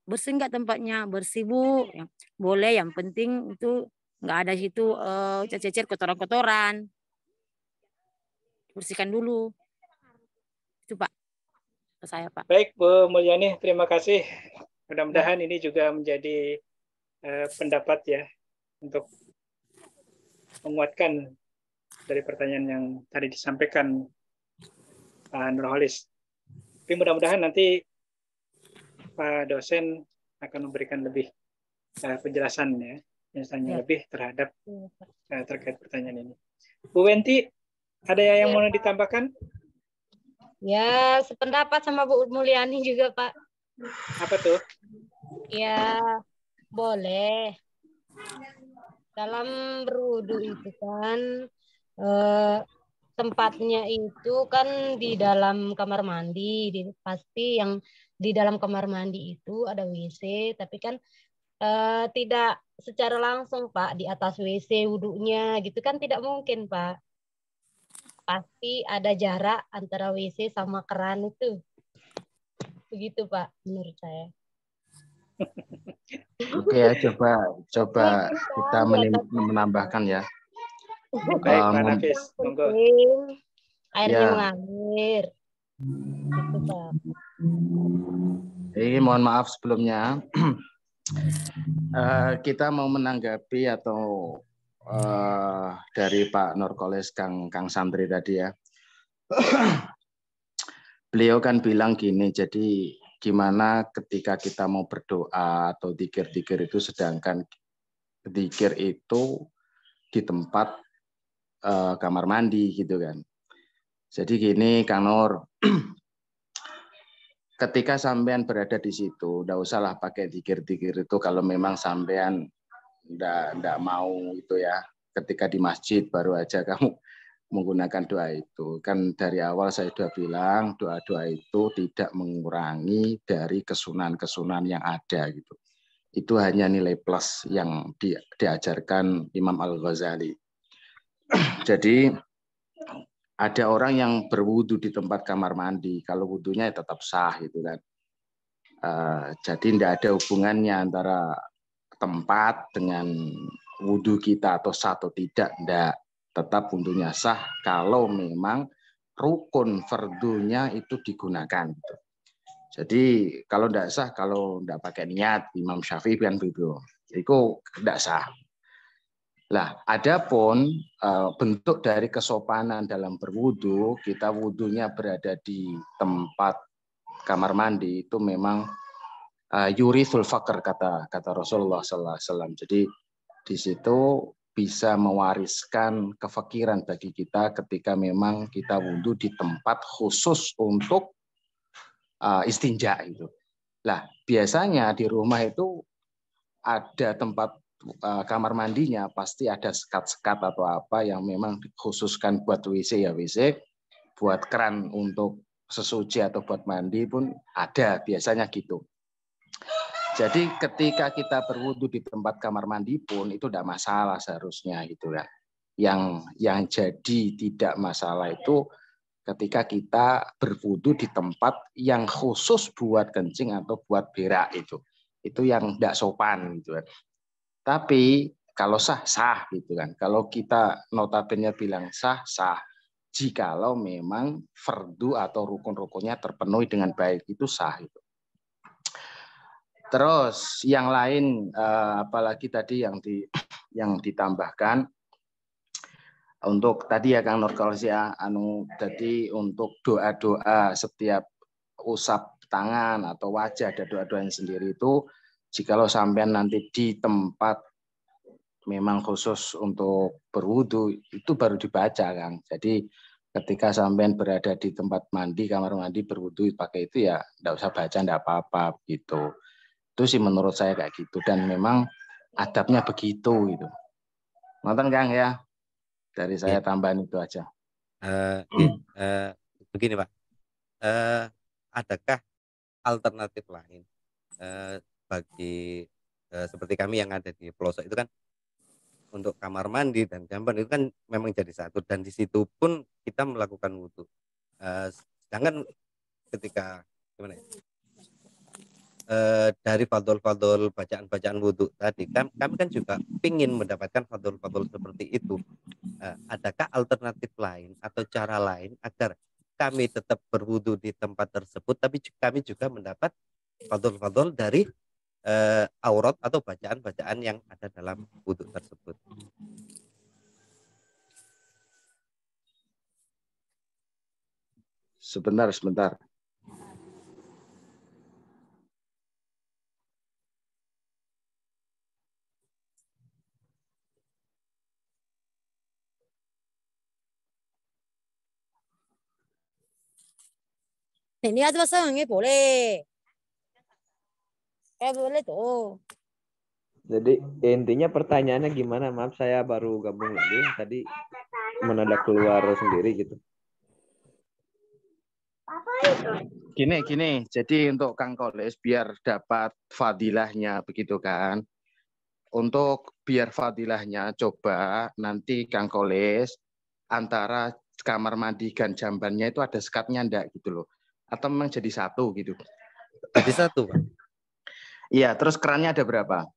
Bersih enggak tempatnya? Bersih Bu. Yang boleh, yang penting itu enggak ada situ cecer kotoran-kotoran. Bersihkan dulu. Itu Pak. Saya Pak. Baik Bu Mulyani, terima kasih. Mudah-mudahan ini juga menjadi pendapat ya untuk menguatkan dari pertanyaan yang tadi disampaikan Pak Nurholis. Tapi mudah-mudahan nanti Pak dosen akan memberikan lebih penjelasan ya, lebih terhadap terkait pertanyaan ini. Bu Wenti, Ada yang mau ditambahkan? Ya, sependapat sama Bu Mulyani juga, Pak. Apa tuh? Ya, boleh. Dalam berwudu itu kan tempatnya itu kan di dalam kamar mandi. Pasti yang di dalam kamar mandi itu ada WC, tapi kan tidak secara langsung, Pak, di atas WC wudunya gitu kan tidak mungkin, Pak. Pasti ada jarak antara WC sama keran itu. Begitu, Pak, menurut saya. Oke ya, coba Mungkin kita kan di atas menambahkan ya. Baik, Pak Mem- Nafis. Monggo. penting airnya Ya, mengalir. Gitu, Pak. ini mohon maaf sebelumnya. Kita mau menanggapi atau dari Pak Nurkolis Kang Santri tadi ya. Beliau kan bilang gini, jadi gimana ketika kita mau berdoa atau zikir-zikir itu, sedangkan zikir itu di tempat kamar mandi gitu kan. Jadi gini Kang Nur, ketika sampean berada di situ, nggak usahlah pakai zikir-zikir itu kalau memang sampean nggak mau itu ya. Ketika di masjid baru aja kamu menggunakan doa itu. Kan dari awal saya sudah bilang doa-doa itu tidak mengurangi dari kesunan-kesunan yang ada gitu. Itu hanya nilai plus yang diajarkan Imam Al-Ghazali. Jadi ada orang yang berwudu di tempat kamar mandi, kalau wudunya tetap sah gitu kan. Jadi tidak ada hubungannya antara tempat dengan wudu kita atau sah atau tidak, enggak. Tetap wudunya sah kalau memang rukun fardunya itu digunakan. Jadi kalau tidak sah, kalau tidak pakai niat, Imam Syafi'i kan begitu, itu tidak sah. Lah, adapun bentuk dari kesopanan dalam berwudu, kita wudunya berada di tempat kamar mandi itu memang yurithul faqr kata Rasulullah SAW. Jadi di situ bisa mewariskan kefakiran bagi kita ketika memang kita wudhu di tempat khusus untuk istinja itu. Lah, biasanya di rumah itu ada tempat kamar mandinya, pasti ada sekat-sekat atau apa yang memang dikhususkan buat WC ya WC, buat keran untuk sesuci atau buat mandi pun ada, biasanya gitu. Jadi ketika kita berwudu di tempat kamar mandi pun itu tidak masalah seharusnya gitu kan. Yang jadi tidak masalah itu ketika kita berwudu di tempat yang khusus buat kencing atau buat berak itu. Itu yang tidak sopan gitu kan. Tapi kalau sah gitu kan. Kalau kita notabene bilang sah. Jikalau memang fardu atau rukun-rukunnya terpenuhi dengan baik, itu sah itu. Terus yang lain apalagi tadi yang ditambahkan untuk tadi ya Kang Nurkolis ya, tadi untuk doa-doa setiap usap tangan atau wajah ada doa-doanya sendiri itu, jikalau sampean nanti di tempat memang khusus untuk berwudu itu baru dibaca Kang. Jadi ketika sampean berada di tempat mandi, kamar mandi berwudu pakai itu ya enggak usah baca, enggak apa-apa gitu. Itu sih menurut saya kayak gitu, dan memang adabnya begitu gitu. Nonton Kang ya, dari saya tambahan itu aja. Begini Pak, adakah alternatif lain bagi seperti kami yang ada di pelosok itu kan, untuk kamar mandi dan jamban itu kan memang jadi satu, dan di situ pun kita melakukan wudhu. Sedangkan ketika gimana ya? Dari fadol-fadol bacaan-bacaan wudhu tadi, kami kan juga ingin mendapatkan fadol-fadol seperti itu. Adakah alternatif lain atau cara lain agar kami tetap berwudhu di tempat tersebut, tapi kami juga mendapat fadol-fadol dari aurat atau bacaan-bacaan yang ada dalam wudhu tersebut? Sebentar. Niat masa nggak boleh. Boleh tuh. Jadi intinya pertanyaannya gimana? Maaf saya baru gabung lagi. Tadi mendadak keluar sendiri gitu. Gini. Jadi untuk Kang Koles biar dapat fadilahnya begitu kan. Untuk biar fadilahnya coba nanti Kang Koles antara kamar mandi dan jambannya itu ada sekatnya enggak gitu loh. Atau memang jadi satu gitu. Jadi satu, Pak. Iya, terus kerannya ada berapa?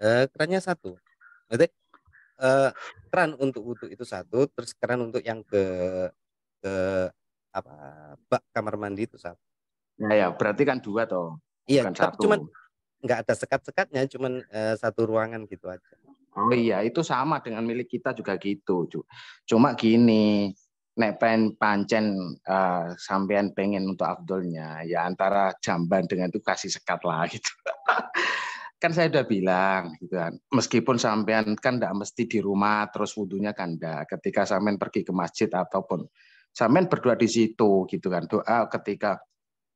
Kerannya satu. Berarti keran untuk wudhu itu satu, terus keran untuk yang ke apa bak kamar mandi itu satu. Nah ya, berarti kan dua toh, Iya, bukan tapi satu. cuman nggak ada sekat-sekatnya, cuman satu ruangan gitu aja. Oh iya, itu sama dengan milik kita juga gitu. Cuma gini, nek pancen sampean pengen untuk afdolnya, ya antara jamban dengan itu kasih sekat lah gitu. Kan saya udah bilang gitu kan, meskipun sampean kan enggak mesti di rumah terus wudhunya kan enggak. Ketika sampean pergi ke masjid ataupun sampean berdoa di situ gitu kan, doa ketika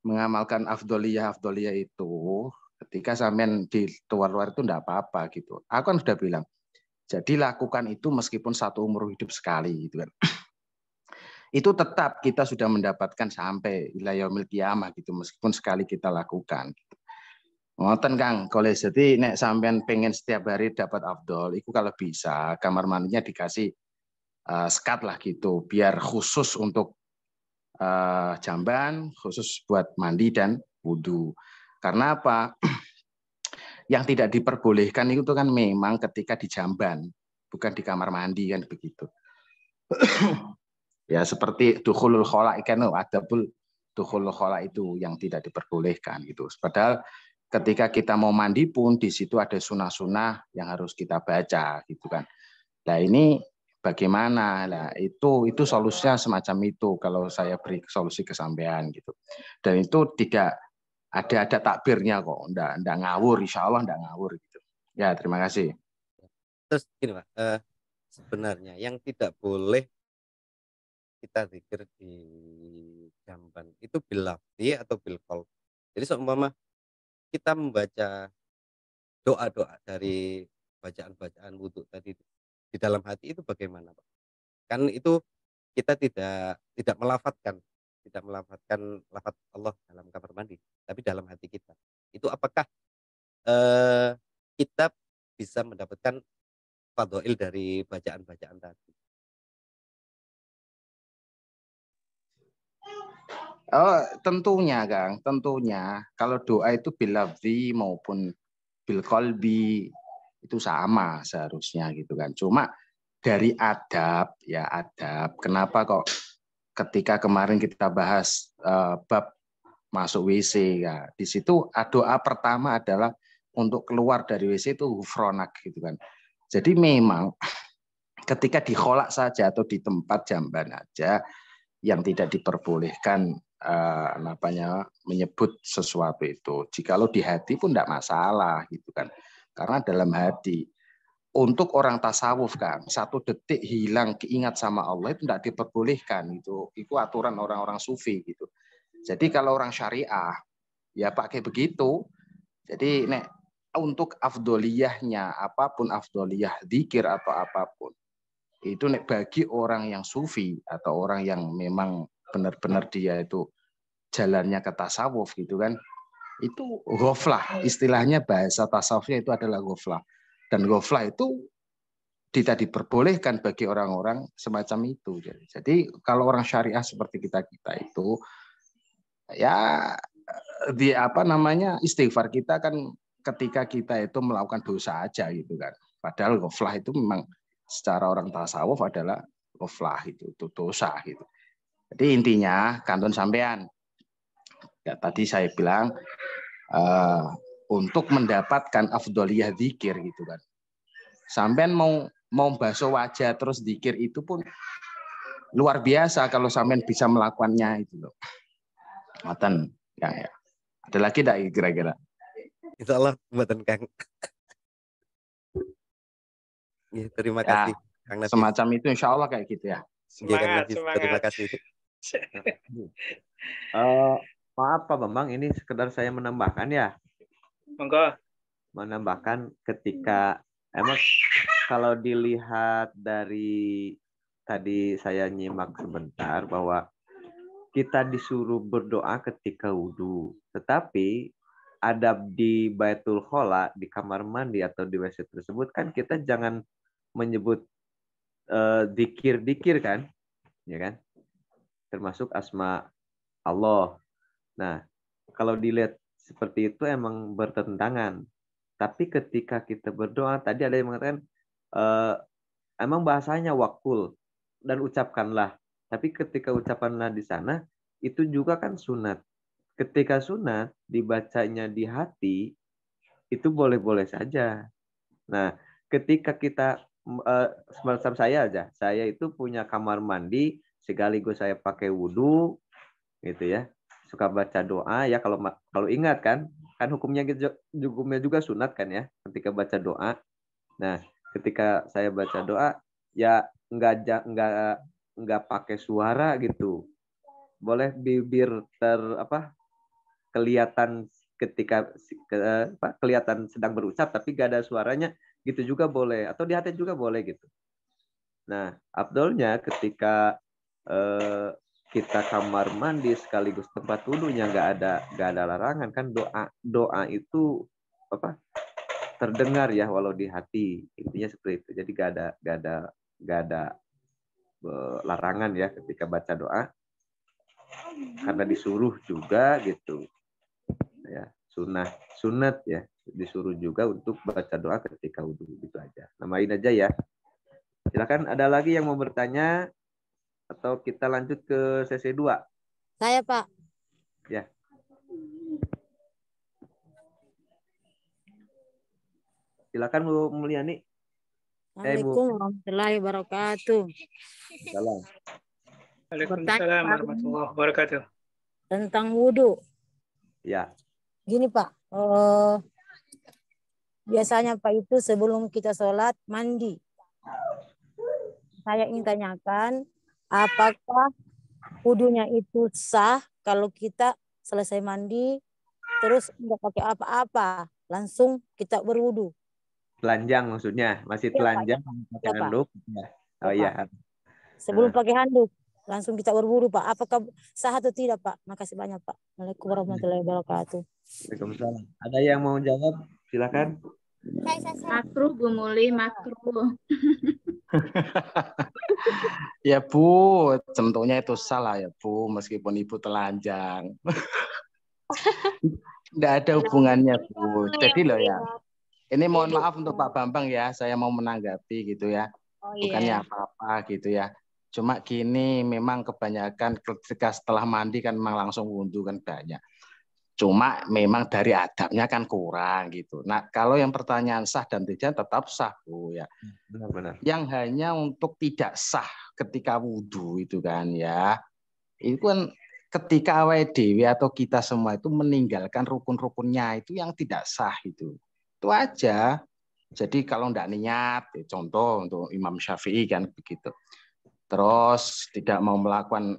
mengamalkan afdoliyah itu, ketika sampean di luar itu enggak apa-apa gitu. Aku kan sudah bilang, jadi lakukan itu meskipun satu umur hidup sekali gitu kan. Itu tetap kita sudah mendapatkan sampai ila yaumil qiyamah gitu, meskipun sekali kita lakukan. Ngoten Kang, kalau jadi nek sampean pengen setiap hari dapat afdol, itu kalau bisa kamar mandinya dikasih sekat lah gitu, biar khusus untuk jamban, khusus buat mandi dan wudhu. Karena apa? Yang tidak diperbolehkan itu kan memang ketika di jamban, bukan di kamar mandi kan begitu. Ya seperti dukhulul khola kan ada pun dukhulul khola itu yang tidak diperbolehkan gitu. Padahal ketika kita mau mandi pun di situ ada sunah-sunah yang harus kita baca gitu kan. Nah ini bagaimana? Nah itu solusinya semacam itu kalau saya beri solusi kesampean gitu. Dan itu tidak ada takbirnya kok, enggak ngawur, insya Allah enggak ngawur gitu. Ya terima kasih. Terus gini Pak, sebenarnya yang tidak boleh kita zikir di jamban itu bil lafzi atau bil qalb. Jadi seumpama kita membaca doa-doa dari bacaan-bacaan wudhu tadi di dalam hati itu bagaimana Pak? Kan itu kita tidak melafatkan lafaz Allah dalam kamar mandi, tapi dalam hati kita. Itu apakah kita bisa mendapatkan fadhail dari bacaan-bacaan tadi? Oh, tentunya Kang, tentunya kalau doa itu bil lafzi maupun bil qalbi itu sama seharusnya gitu kan. Cuma dari adab ya adab. Kenapa kok ketika kemarin kita bahas bab masuk WC ya, di situ doa pertama adalah untuk keluar dari WC itu hufronak gitu kan. Jadi memang ketika di kholak saja atau di tempat jamban aja yang tidak diperbolehkan menyebut sesuatu itu. Jikalau di hati pun tidak masalah gitu kan. Karena dalam hati untuk orang tasawuf kan 1 detik hilang keingat sama Allah itu tidak diperbolehkan itu aturan orang-orang sufi gitu. Jadi kalau orang syariah ya pakai begitu. Jadi nek untuk afdoliyahnya apapun afdoliyah zikir atau apapun itu nek bagi orang yang sufi atau orang yang memang benar-benar dia itu jalannya ke tasawuf gitu kan, itu ghaflah, istilahnya bahasa tasawufnya itu adalah ghaflah. Dan ghaflah itu tidak diperbolehkan bagi orang-orang semacam itu. Jadi kalau orang syariah seperti kita itu ya di istighfar kita kan ketika kita itu melakukan dosa aja gitu kan. Padahal ghaflah itu memang secara orang tasawuf adalah ghaflah itu dosa gitu. Jadi intinya kantun sampean ya, tadi saya bilang untuk mendapatkan afdoliyah zikir gitu kan. Sampean mau basuh wajah terus zikir itu pun luar biasa kalau sampean bisa melakukannya itu loh. Ngoten ya. Ada lagi enggak kira-kira? Insyaallah buatan Kang. Ya, terima kasih Kang Nafis. Semacam itu insyaallah kayak gitu ya. Semangat. Terima kasih. Maaf Pak Bambang, ini sekedar saya menambahkan ya. Monggo. Menambahkan ketika emang kalau dilihat dari tadi saya nyimak sebentar bahwa kita disuruh berdoa ketika wudhu, tetapi adab di Baitul Khola, di kamar mandi atau di WC tersebut kan kita jangan menyebut dikir-dikir kan, ya kan? Termasuk asma Allah. Nah, kalau dilihat seperti itu emang bertentangan. Tapi ketika kita berdoa, tadi ada yang mengatakan emang bahasanya wakul dan ucapkanlah. Tapi ketika ucapanlah di sana itu juga kan sunat. Ketika sunat dibacanya di hati itu boleh-boleh saja. Nah, ketika kita semacam saya aja, saya itu punya kamar mandi sekaligus saya pakai wudhu, gitu ya. Suka baca doa ya kalau ingat kan hukumnya juga sunat kan ya ketika baca doa. Nah, ketika saya baca doa ya nggak pakai suara gitu. Boleh bibir kelihatan ketika kelihatan sedang berucap tapi gak ada suaranya gitu juga boleh, atau di hati juga boleh gitu. Nah, afdolnya ketika kita kamar mandi sekaligus tempat wudhunya nggak ada larangan kan, doa itu terdengar ya walau di hati, intinya seperti itu. Jadi nggak ada larangan ya ketika baca doa karena disuruh juga gitu ya, sunat ya, disuruh juga untuk baca doa ketika wudhu, gitu aja. Namain aja ya. Silakan, ada lagi yang mau bertanya atau kita lanjut ke sesi 2? Saya, Pak. Ya. Silakan Bu Mulyani. Assalamualaikum warahmatullahi wabarakatuh. Salam. Waalaikumsalam warahmatullahi wabarakatuh. Tentang wudhu. Ya. Gini Pak, biasanya Pak itu sebelum kita sholat mandi. Saya ingin tanyakan, apakah wudhunya itu sah kalau kita selesai mandi terus nggak pakai apa-apa, langsung kita berwudhu? Telanjang maksudnya, masih telanjang pakai handuk. Ya. Oh iya. Sebelum pakai handuk langsung kita berwudhu Pak. Apakah sah atau tidak Pak? Makasih banyak Pak. Assalamualaikum warahmatullahi wabarakatuh. Waalaikumsalam. Ada yang mau jawab? Silakan. Makruh Bu Muli, makruh. Ya Bu, tentunya itu salah ya Bu, meskipun Ibu telanjang. Tidak ada hubungannya Bu. Jadi loh ya, ini mohon maaf untuk Pak Bambang ya, saya mau menanggapi gitu ya. Bukannya apa-apa gitu ya. Cuma gini, memang kebanyakan ketika setelah mandi kan memang langsung wudhu kan banyak. Cuma memang dari adabnya kan kurang gitu. Nah, kalau yang pertanyaan sah dan tidak tetap sah Bu ya. Benar-benar. Yang hanya untuk tidak sah ketika wudhu itu kan ya. Itu kan ketika awake dhewe atau kita semua itu meninggalkan rukun-rukunnya itu yang tidak sah itu. Itu aja. Jadi kalau tidak niat, contoh untuk Imam Syafi'i kan begitu. Terus tidak mau melakukan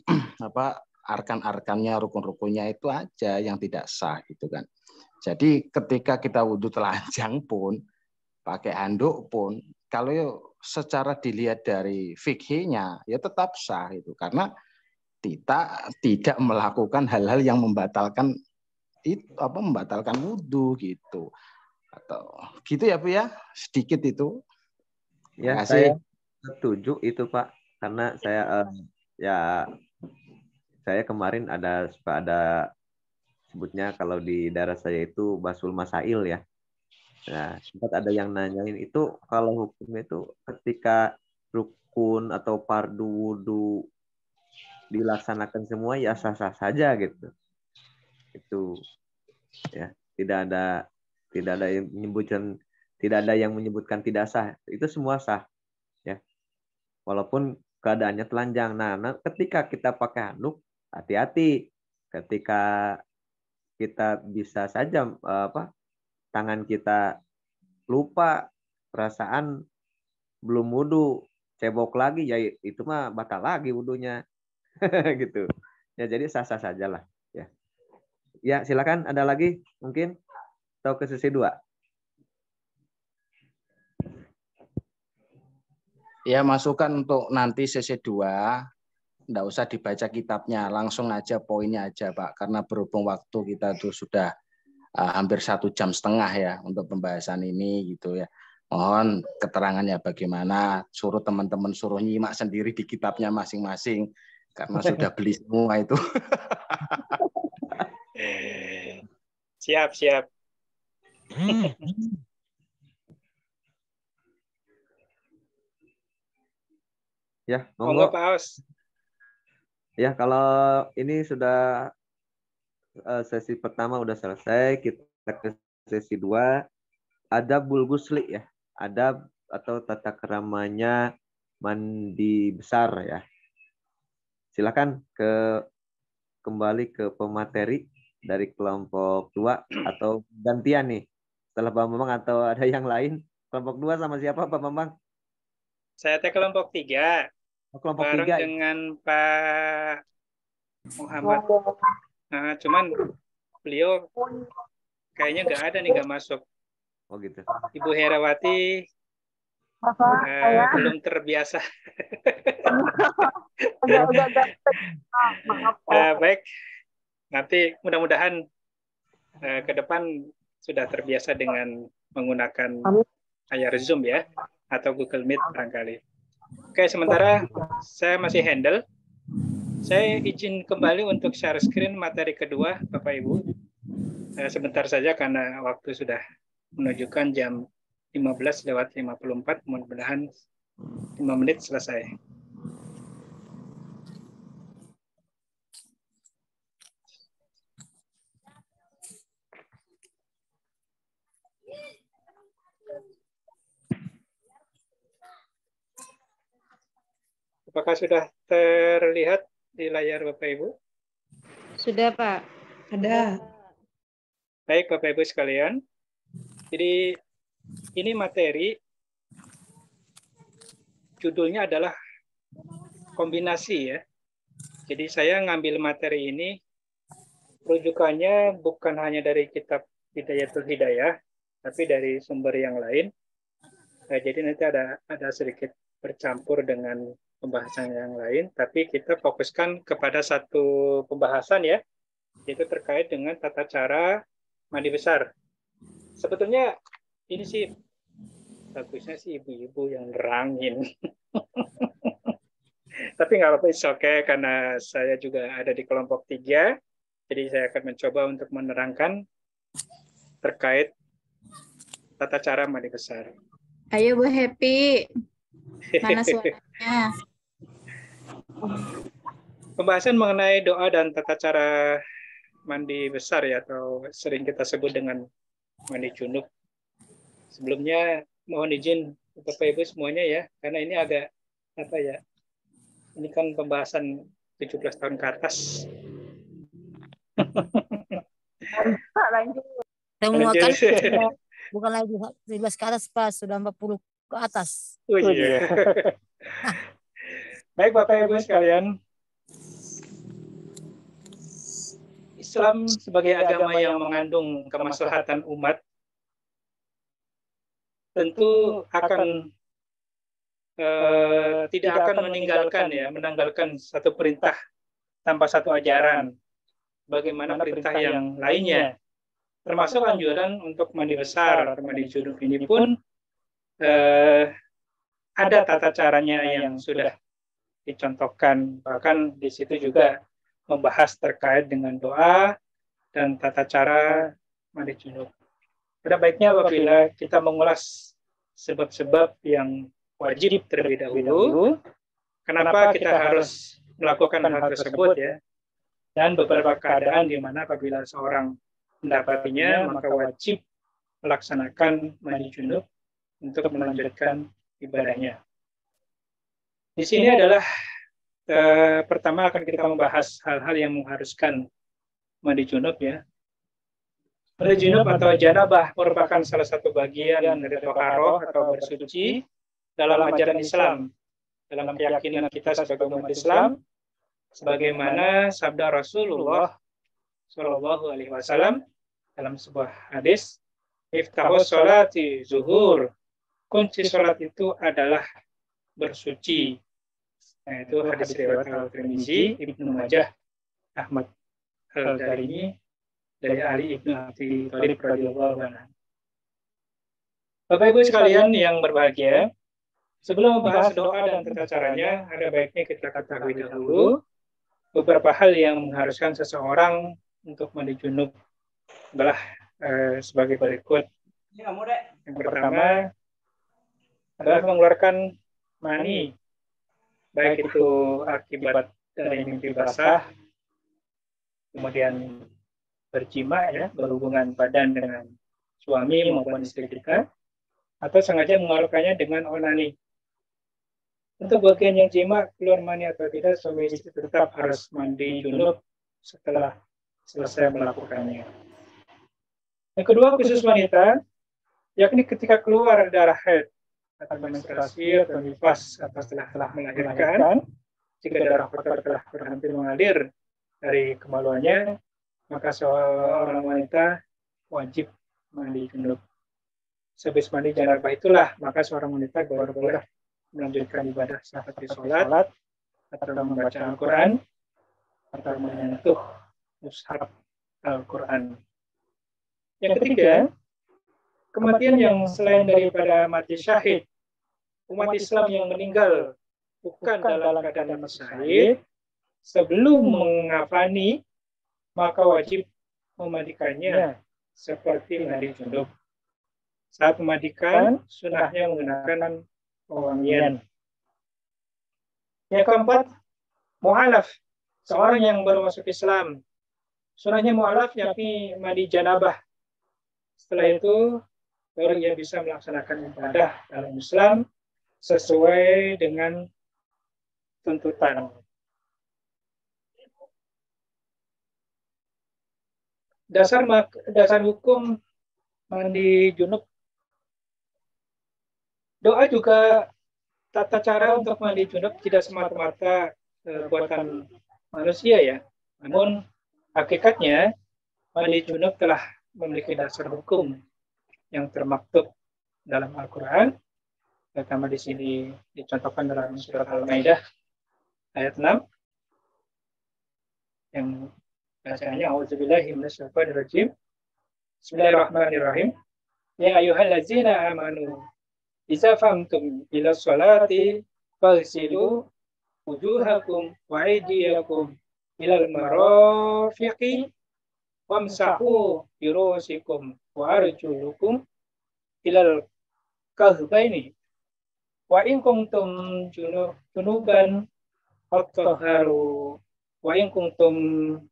arkan-arkannya, rukun-rukunnya itu aja yang tidak sah gitu kan. Jadi ketika kita wudhu telanjang pun, pakai handuk pun, kalau secara dilihat dari fikihnya ya tetap sah itu, karena kita tidak melakukan hal-hal yang membatalkan membatalkan wudhu gitu. Atau gitu ya Bu ya, sedikit itu. Ya, saya setuju itu Pak, karena saya saya kemarin ada sebutnya kalau di daerah saya itu basul masail ya. Nah, sempat ada yang nanyain itu kalau hukumnya itu ketika rukun atau fardu wudu dilaksanakan semua ya sah-sah saja gitu. Itu ya, tidak ada yang menyebutkan tidak sah. Itu semua sah ya. Walaupun keadaannya telanjang. Nah, ketika kita pakai handuk, hati-hati. Ketika kita bisa saja tangan kita lupa, perasaan belum wudhu, cebok lagi, ya itu mah batal lagi wudhunya. gitu. Ya jadi sah-sah saja lah. Ya. Ya silakan. Ada lagi mungkin atau ke sesi 2? Ya, masukan untuk nanti sesi 2, enggak usah dibaca kitabnya, langsung aja poinnya aja, Pak. Karena berhubung waktu kita tuh sudah hampir 1,5 jam ya untuk pembahasan ini gitu ya. Mohon keterangannya bagaimana, suruh teman-teman suruh nyimak sendiri di kitabnya masing-masing karena sudah beli semua itu. Siap, siap. Ya, Monggo monggo. Pak Aus. Ya, kalau ini sudah sesi pertama udah selesai, kita ke sesi 2. Adabul ghusli ya. Adab atau tata keramanya mandi besar ya. Silakan kembali ke pemateri dari kelompok 2 atau gantian nih. Setelah Pak Bambang atau ada yang lain? Kelompok 2 sama siapa Pak Bambang? Saya kelompok 3. Kelompok bareng 3 dengan Pak Muhammad. Nah, cuman beliau kayaknya nggak ada nih, nggak masuk. Oh gitu. Ibu Herawati belum terbiasa. Baik, nanti mudah-mudahan ke depan sudah terbiasa dengan menggunakan layar Zoom ya, atau Google Meet barangkali. Oke, sementara saya masih handle. Saya izin kembali untuk share screen materi kedua, Bapak Ibu. Sebentar saja karena waktu sudah menunjukkan jam 15:54. Mudah-mudahan 5 menit selesai. Apakah sudah terlihat di layar Bapak Ibu? Sudah, Pak. Ada. Baik, Bapak Ibu sekalian. Jadi ini materi judulnya adalah kombinasi ya. Jadi saya ngambil materi ini rujukannya bukan hanya dari kitab Hidayatul Hidayah, tapi dari sumber yang lain. Jadi nanti ada sedikit bercampur dengan pembahasan yang lain, tapi kita fokuskan kepada satu pembahasan ya, yaitu terkait dengan tata cara mandi besar. Sebetulnya ini sih bagusnya sih ibu-ibu yang nerangin. Tapi nggak apa-apa, oke, karena saya juga ada di kelompok 3, jadi saya akan mencoba untuk menerangkan terkait tata cara mandi besar. Ayo Bu Happy. Mana suaranya? Pembahasan mengenai doa dan tata cara mandi besar ya, atau sering kita sebut dengan mandi junub. Sebelumnya mohon izin Bapak Ibu semuanya ya, karena ini agak apa ya? Ini kan pembahasan 17 tahun ke atas. Lanjut. Semua kan bukan lagi 17 ke atas, Pak, sudah 40 ke atas. Oh, iya. Baik Bapak Ibu sekalian, Islam sebagai agama yang mengandung kemaslahatan umat tentu akan tidak akan menanggalkan satu perintah tanpa satu ajaran. Bagaimana perintah yang lainnya, termasuk anjuran untuk mandi besar atau mandi junub ini pun ada tata caranya yang sudah dicontohkan. Bahkan di situ juga membahas terkait dengan doa dan tata cara mandi junub. Pada baiknya apabila kita mengulas sebab-sebab yang wajib terlebih dahulu, kenapa kita harus melakukan hal tersebut ya, dan beberapa keadaan di mana apabila seorang mendapatinya maka wajib melaksanakan mandi junub untuk melanjutkan ibadahnya. Di sini adalah pertama akan kita membahas hal-hal yang mengharuskan mandi junub ya. Mandi junub atau janabah merupakan salah satu bagian dari toharoh atau bersuci dalam ajaran Islam. Dalam keyakinan kita sebagai umat Islam, sebagaimana sabda Rasulullah Shallallahu Alaihi Wasallam dalam sebuah hadis, iftahus sholati zuhur, kunci sholat itu adalah bersuci. Nah, itu hadis riwayat Al-Tirmizi, Ibnu Majah, Ahmad Al-Darimi dari Ali Ibnu Abi Thalib radhiyallahu anhu. Bapak Ibu sekalian yang berbahagia, sebelum membahas doa dan tata caranya, ada baiknya kita ketahui dahulu beberapa hal yang mengharuskan seseorang untuk mandi junub adalah sebagai berikut. Yang pertama adalah mengeluarkan mani, baik itu akibat dari mimpi basah, kemudian berjima, ya, berhubungan badan dengan suami maupun istri kita, atau sengaja mengeluarkannya dengan onani. Untuk bagian yang jima, keluar mani atau tidak, suami istri tetap harus mandi junub setelah selesai melakukannya. Yang kedua, khusus wanita, yakni ketika keluar darah haid atau menstruasi atau nifas atau setelah melahirkan, jika darah kotor telah berhenti mengalir dari kemaluannya, maka seorang wanita wajib mandi junub. Sehabis mandi janabah itulah, maka seorang wanita baru boleh melanjutkan ibadah seperti sholat, atau membaca Al-Quran, atau menyentuh mushaf Al-Quran. Yang ketiga, kematian yang selain daripada mati syahid, umat Islam yang meninggal bukan dalam keadaan syahid, sebelum mengafani, maka wajib memandikannya seperti mandi junub. Saat memandikan, sunahnya menggunakan pewangian. Yang keempat, mu'alaf, seorang yang baru masuk Islam. Sunahnya mu'alaf yakni mandi janabah. Setelah itu, baru ia bisa melaksanakan ibadah dalam Islam sesuai dengan tuntutan. Dasar hukum mandi junub. Doa juga tata cara untuk mandi junub tidak semata-mata buatan manusia, ya. Namun hakikatnya mandi junub telah memiliki dasar hukum yang termaktub dalam Al-Quran, terutama di sini dicontohkan dalam surat Al-Maidah ayat 6 yang bacanya a'udzubillahi minasyaitonirrajim. Bismillahirrahmanirrahim. Ya ayyuhallazina amanu idza famtum ila sholati faghsilu wujuhakum wa aydiyakum ilal marafiqi wamsahu bi ru'usikum wa arjulukum ilal kahbaini wa in kuntum junuban fattahharu wa in kuntum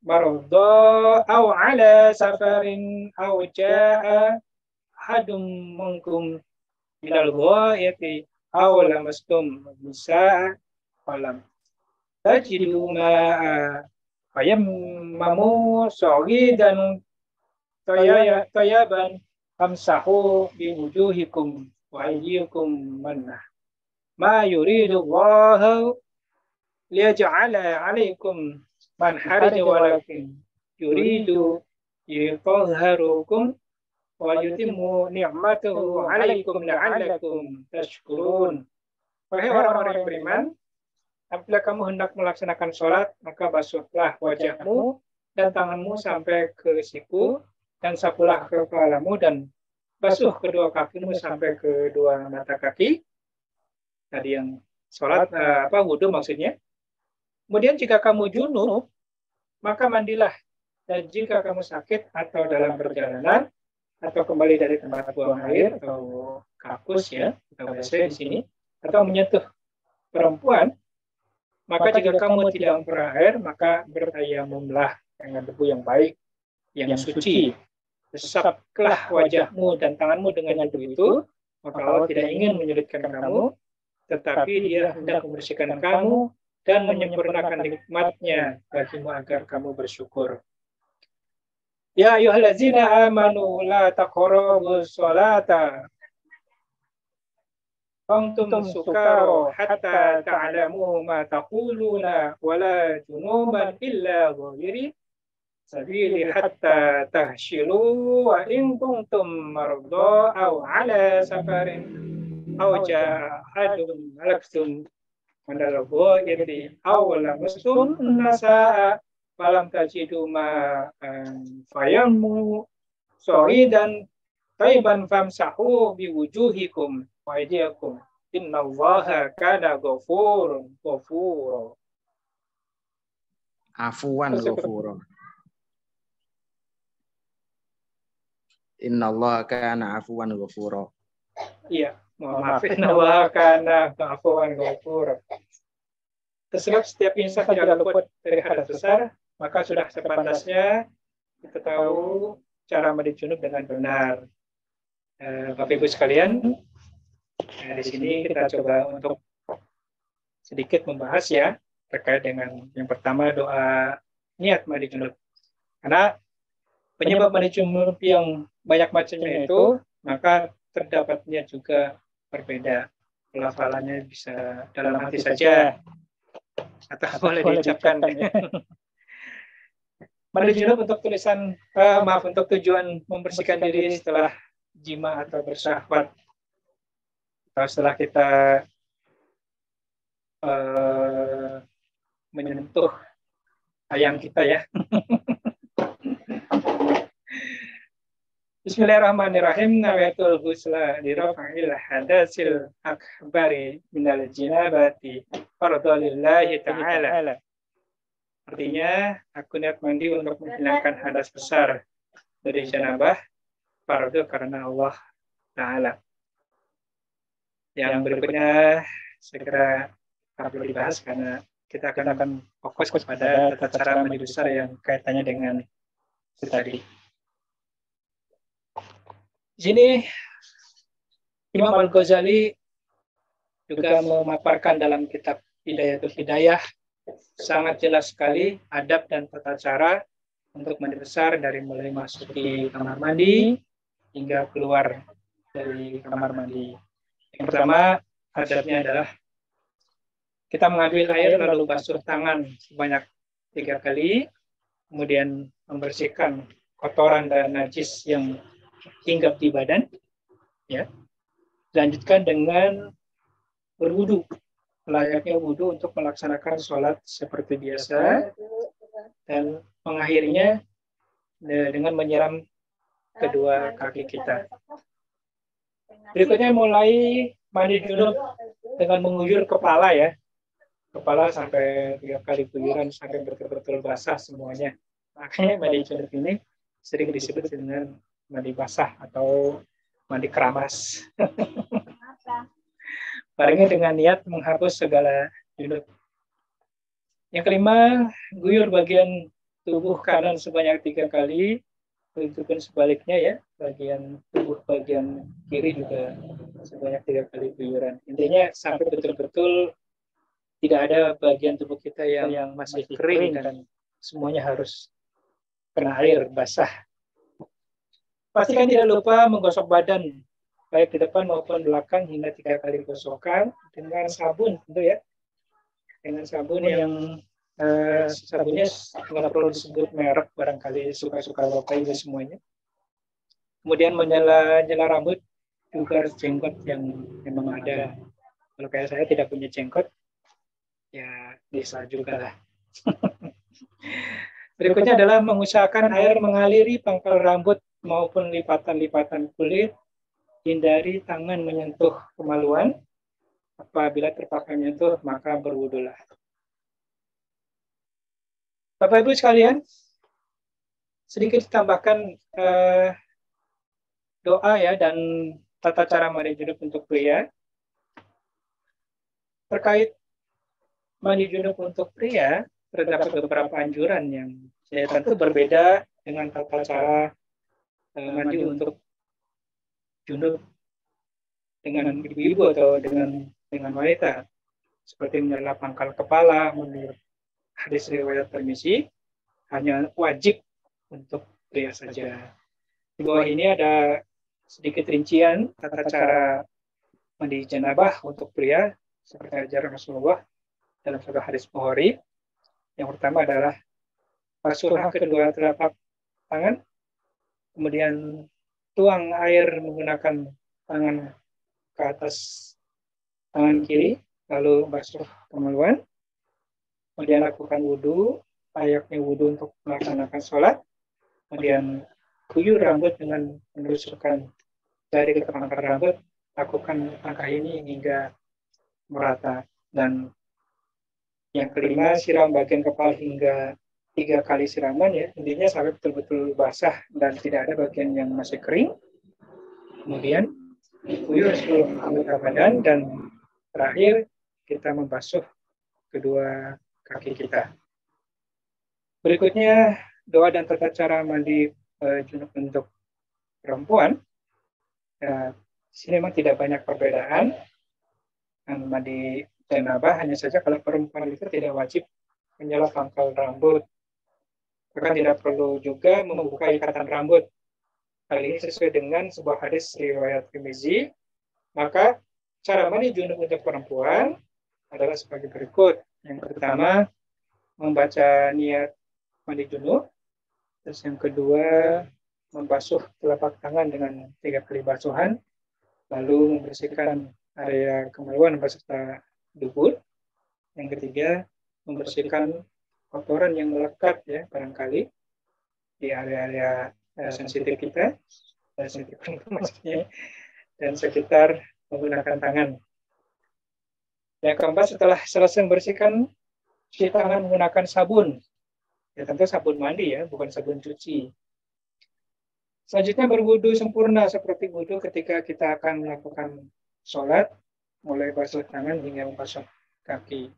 maradha aw ala safarin aw jaa ahadum minkum ilal ghaayati aw lamastum nisaa falam tajidu ma'a fayammamu sa'idan tayyiban famsahu bi wujuhikum wa aydiyakum minhu ma yuridu Allahu liyaj'ala 'alaikum man haraj walakin yuridu yutahhirukum wa yutimmu ni'matahu 'alaikum la'allakum tashkurun. Wahai orang-orang yang beriman, apabila kamu hendak melaksanakan sholat, maka basuhlah wajahmu dan tanganmu sampai ke siku, dan sapulah kepalamu, dan basuh kedua kakimu sampai ke dua mata kaki. Tadi yang sholat, wudhu maksudnya. Kemudian jika kamu junub, maka mandilah. Dan jika kamu sakit atau dalam perjalanan, atau kembali dari tempat buang air, atau kakus, ya, atau WC di sini, atau menyentuh perempuan, maka jika kamu tidak memperoleh air, maka bertayamumlah dengan debu yang baik, yang suci. Usaplah wajahmu dan tanganmu dengan debu itu, maka Allah tidak ingin menyulitkan kamu, tetapi Dia hendak membersihkan kamu dan menyempurnakan nikmat-Nya bagimu agar kamu bersyukur. Ya ayyuhallazina amanu la taqrabus sholata أنتم سكارى حتى تعلموا ما تقولون ولا جنوبا إلا غير سبيل حتى تهشلوا وإن كنتم مرضى أو على سفر أو جاء أحد منكم من الغائط أو لمستم النساء فلم تجدوا ماء فيموا صعيدا طيبا فامسحوا بوجوهكم وأيديكم إن الله كان غفورا. Afuwan ghafura. Innallaha kana afuwan ghafura. Iya, maaf. Innallaha kana afuwan ghafura. Sebab setiap insan tidak luput dari hadas besar, maka sudah sepantasnya kita tahu cara mandi junub dengan benar. Bapak Ibu sekalian, di sini kita coba untuk sedikit membahas ya terkait dengan yang pertama doa niat mandi junub. Karena penyebab mandi junub yang banyak macamnya itu, maka terdapatnya juga berbeda. Pelafalannya bisa dalam hati saja atau boleh diucapkan. Mandi junub untuk untuk tujuan membersihkan diri setelah jima atau bersyahwat, atau setelah kita menyentuh ayam kita ya. Bismillahirrahmanirrahim. Nawatul husla li rafa'il hadasil akbari minal jinabati fardalillahi ta'ala. Artinya, aku niat mandi untuk menghilangkan hadas besar dari janabah, fardu karena Allah Ta'ala. Yang berikutnya segera perlu dibahas karena kita akan fokus pada tata cara mandi besar yang kaitannya dengan itu tadi. Di sini Imam Al-Ghazali juga memaparkan dalam kitab Hidayatul Hidayah sangat jelas sekali adab dan tata cara untuk mandi besar dari mulai masuki kamar mandi hingga keluar dari kamar mandi. Yang pertama adabnya adalah kita mengambil air lalu basuh tangan sebanyak 3 kali, kemudian membersihkan kotoran dan najis yang hinggap di badan, ya. Lanjutkan dengan berwudu, layaknya wudu untuk melaksanakan sholat seperti biasa, dan mengakhirinya dengan menyiram kedua kaki kita. Berikutnya mulai mandi junub dengan menguyur kepala ya, kepala sampai 3 kali guyuran sampai betul-betul basah semuanya. Makanya mandi junub ini sering disebut dengan mandi basah atau mandi keramas. Barengi dengan niat menghapus segala junub. Yang kelima, guyur bagian tubuh kanan sebanyak 3 kali. Begitu pun sebaliknya ya, bagian tubuh bagian kiri juga sebanyak 3 kali guyuran. Intinya sampai betul-betul tidak ada bagian tubuh kita yang masih kering dan semuanya harus kena air basah. Pastikan tidak lupa menggosok badan, baik di depan maupun belakang hingga 3 kali gosokan dengan sabun tentu ya. Dengan sabun yang sabunnya nggak perlu disebut merek, barangkali suka-suka Bapak Ibu semuanya. Kemudian menyela rambut, juga jenggot yang memang ada. Kalau kayak saya tidak punya jenggot, ya bisa juga lah. Berikutnya adalah mengusahakan air mengaliri pangkal rambut maupun lipatan-lipatan kulit, hindari tangan menyentuh kemaluan. Apabila terpakai menyentuh, maka berwudulah. Bapak Ibu sekalian, sedikit ditambahkan doa ya dan tata cara mandi junub untuk pria. Terkait mandi junub untuk pria, terdapat beberapa anjuran yang tentu berbeda dengan tata cara mandi untuk junub dengan ibu-ibu atau dengan wanita, seperti menyela pangkal kepala menurut hadis riwayat Tirmizi, hanya wajib untuk pria saja. Di bawah ini ada sedikit rincian tata cara mandi janabah untuk pria seperti ajaran Rasulullah dalam satu hadis Bukhari. Yang pertama adalah basuhlah kedua telapak tangan, kemudian tuang air menggunakan tangan ke atas tangan kiri, lalu basuh kemaluan, kemudian lakukan wudhu, layaknya wudhu untuk melaksanakan sholat, kemudian guyur rambut dengan menusukkan jari ke pangkal rambut, lakukan langkah ini hingga merata. Dan yang kelima, siram bagian kepala hingga 3 kali siraman ya, intinya sampai betul-betul basah dan tidak ada bagian yang masih kering. Kemudian guyur seluruh anggota badan dan terakhir kita membasuh kedua kaki kita. Berikutnya doa dan tata cara mandi junub untuk perempuan. Ya, di sini memang tidak banyak perbedaan. Mandi janabah hanya saja kalau perempuan itu tidak wajib menyela pangkal rambut. Bahkan tidak perlu juga membuka ikatan rambut. Hal ini sesuai dengan sebuah hadis riwayat Tirmizi. Maka cara mandi junub untuk perempuan adalah sebagai berikut. Yang pertama, membaca niat mandi junub. Terus yang kedua, membasuh telapak tangan dengan 3 kali basuhan. Lalu membersihkan area kemaluan beserta dubur. Yang ketiga, membersihkan kotoran yang melekat ya barangkali di area-area sensitif kita, sensitif maksudnya, dan sekitar menggunakan tangan. Yang keempat, setelah selesai membersihkan, cuci tangan menggunakan sabun. Ya tentu sabun mandi ya, bukan sabun cuci. Selanjutnya berwudu sempurna seperti wudu ketika kita akan melakukan sholat, mulai basuh tangan hingga membasuh kaki.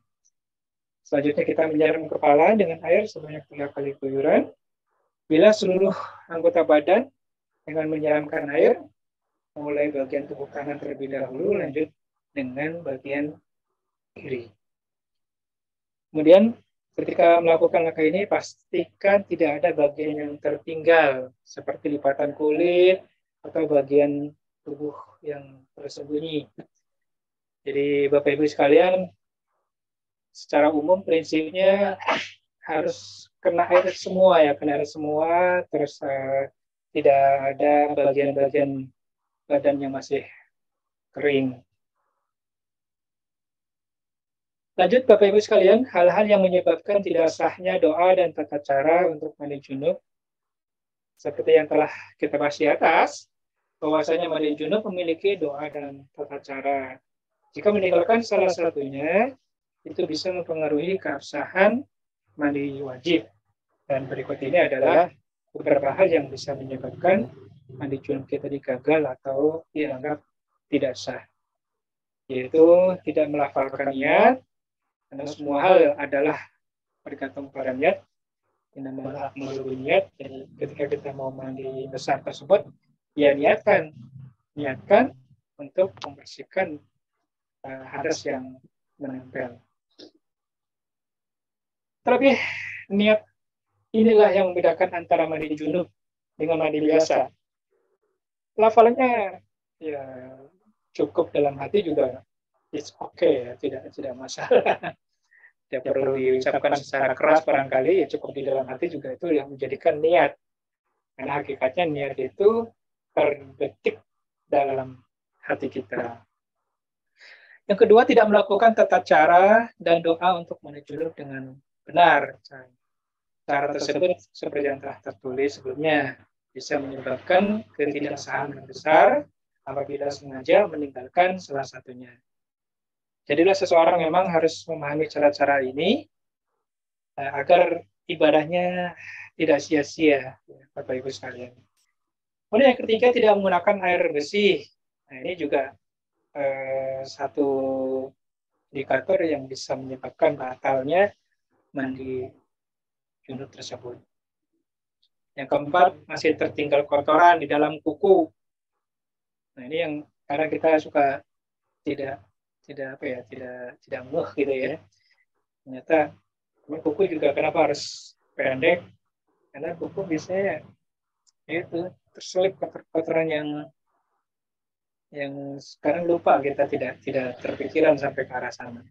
Selanjutnya kita menyiram kepala dengan air sebanyak 3 kali guyuran. Bila seluruh anggota badan dengan menyiramkan air, mulai bagian tubuh kanan terlebih dahulu, lanjut dengan bagian kiri. Kemudian ketika melakukan langkah ini, pastikan tidak ada bagian yang tertinggal, seperti lipatan kulit atau bagian tubuh yang tersembunyi. Jadi Bapak Ibu sekalian, secara umum prinsipnya harus kena air semua ya, kena air semua, terus tidak ada bagian-bagian badan yang masih kering. Lanjut Bapak Ibu sekalian, hal-hal yang menyebabkan tidak sahnya doa dan tata cara untuk mandi junub. Seperti yang telah kita bahas di atas, bahwasanya mandi junub memiliki doa dan tata cara. Jika meninggalkan salah satunya, itu bisa mempengaruhi keabsahan mandi wajib. Dan berikut ini adalah beberapa hal yang bisa menyebabkan mandi junub kita gagal atau dianggap tidak sah. Yaitu tidak melafalkan niat, karena semua hal adalah bergantung pada niat. Innamal a'malu binniyat. Jadi ketika kita mau mandi besar tersebut, ya niatkan untuk membersihkan hadas yang menempel. Terlebih niat inilah yang membedakan antara mandi junub dengan mandi biasa. Lafalannya ya cukup dalam hati juga it's okay ya, tidak masalah. Tidak perlu diucapkan secara keras barangkali, ya cukup di dalam hati juga itu yang menjadikan niat. Karena hakikatnya niat itu terbetik dalam hati kita. Yang kedua, tidak melakukan tata cara dan doa untuk mandi junub dengan benar. Cara tersebut seperti yang telah tertulis sebelumnya bisa menyebabkan ketidaksahan yang besar apabila sengaja meninggalkan salah satunya. Jadilah seseorang memang harus memahami cara-cara ini agar ibadahnya tidak sia-sia, Bapak Ibu sekalian. Kemudian yang ketiga, tidak menggunakan air bersih. Nah, ini juga satu indikator yang bisa menyebabkan batalnya mandi junub tersebut. Yang keempat, masih tertinggal kotoran di dalam kuku. Nah, ini yang karena kita suka tidak ngeh gitu ya. Ternyata kuku juga kenapa harus pendek? Karena kuku biasanya itu terselip kotoran yang yang sekarang lupa, kita tidak terpikiran sampai ke arah sana.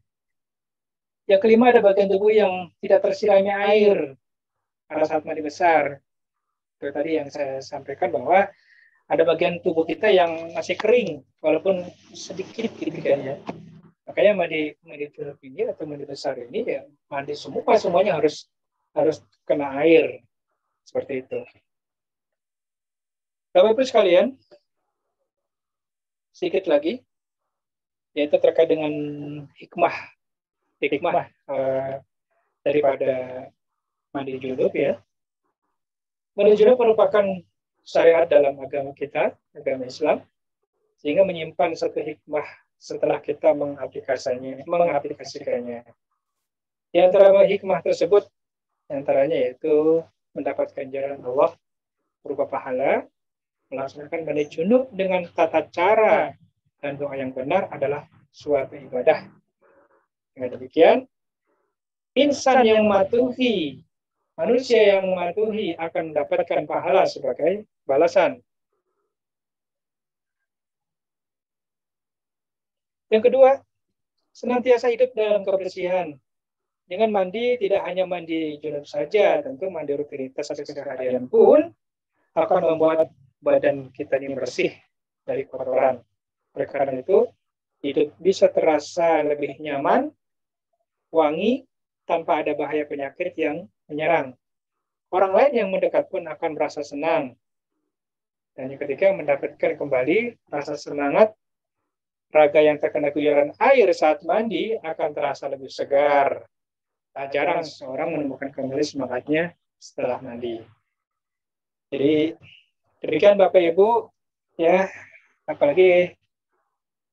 Yang kelima, ada bagian tubuh yang tidak tersirami air pada saat mandi besar. Itu tadi yang saya sampaikan, bahwa ada bagian tubuh kita yang masih kering, walaupun sedikit gitu kan ya. Makanya mandi junub ini atau mandi besar ini ya, mandi semuanya harus kena air seperti itu. Bapak Ibu sekalian, sedikit lagi, yaitu terkait dengan hikmah daripada mandi junub ya. Mandi junub merupakan syariat dalam agama kita, agama Islam, sehingga menyimpan satu hikmah setelah kita mengaplikasikannya. Di antara hikmah tersebut, antaranya yaitu mendapatkan jalan Allah berupa pahala. Melaksanakan mandi junub dengan tata cara dan doa yang benar adalah suatu ibadah. Dengan demikian, insan yang mematuhi, manusia yang mematuhi akan mendapatkan pahala sebagai balasan. Yang kedua, senantiasa hidup dalam kebersihan. Dengan mandi, tidak hanya mandi junub saja, tentu mandi rutinitas keseharian pun akan membuat badan kita ini bersih dari kotoran. Oleh karena itu, hidup bisa terasa lebih nyaman, wangi, tanpa ada bahaya penyakit yang menyerang. Orang lain yang mendekat pun akan merasa senang. Dan ketika mendapatkan kembali rasa semangat, raga yang terkena guyuran air saat mandi akan terasa lebih segar. Tak jarang seorang menemukan kembali semangatnya setelah mandi. Jadi, demikian Bapak Ibu, ya, apalagi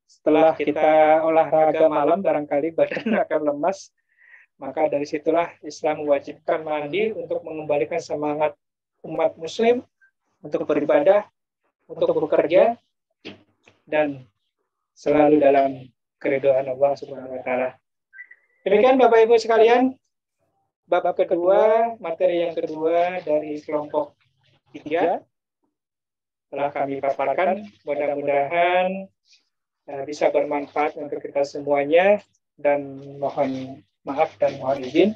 setelah kita olahraga malam, barangkali badan akan lemas, maka dari situlah Islam mewajibkan mandi untuk mengembalikan semangat umat muslim untuk beribadah, untuk bekerja, dan selalu dalam keridhaan Allah Subhanahu wa Ta'ala. Demikian Bapak Ibu sekalian, bab kedua, materi yang kedua dari kelompok 3 telah kami paparkan. Mudah-mudahan bisa bermanfaat untuk kita semuanya, dan mohon maaf dan mohon izin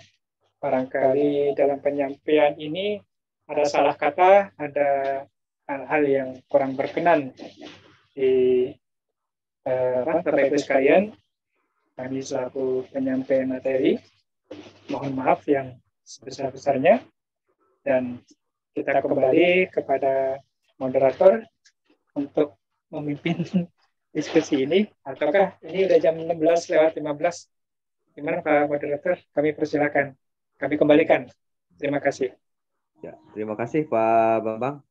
barangkali dalam penyampaian ini ada salah kata, ada hal-hal yang kurang berkenan di Bapak Ibu sekalian. Kami selaku penyampai materi mohon maaf yang sebesar-besarnya, dan kita kembali kepada moderator untuk memimpin diskusi ini. Ataukah ini udah jam 16:15? Gimana Pak Moderator? Kami persilakan. Kami kembalikan. Terima kasih. Ya, terima kasih Pak Bambang.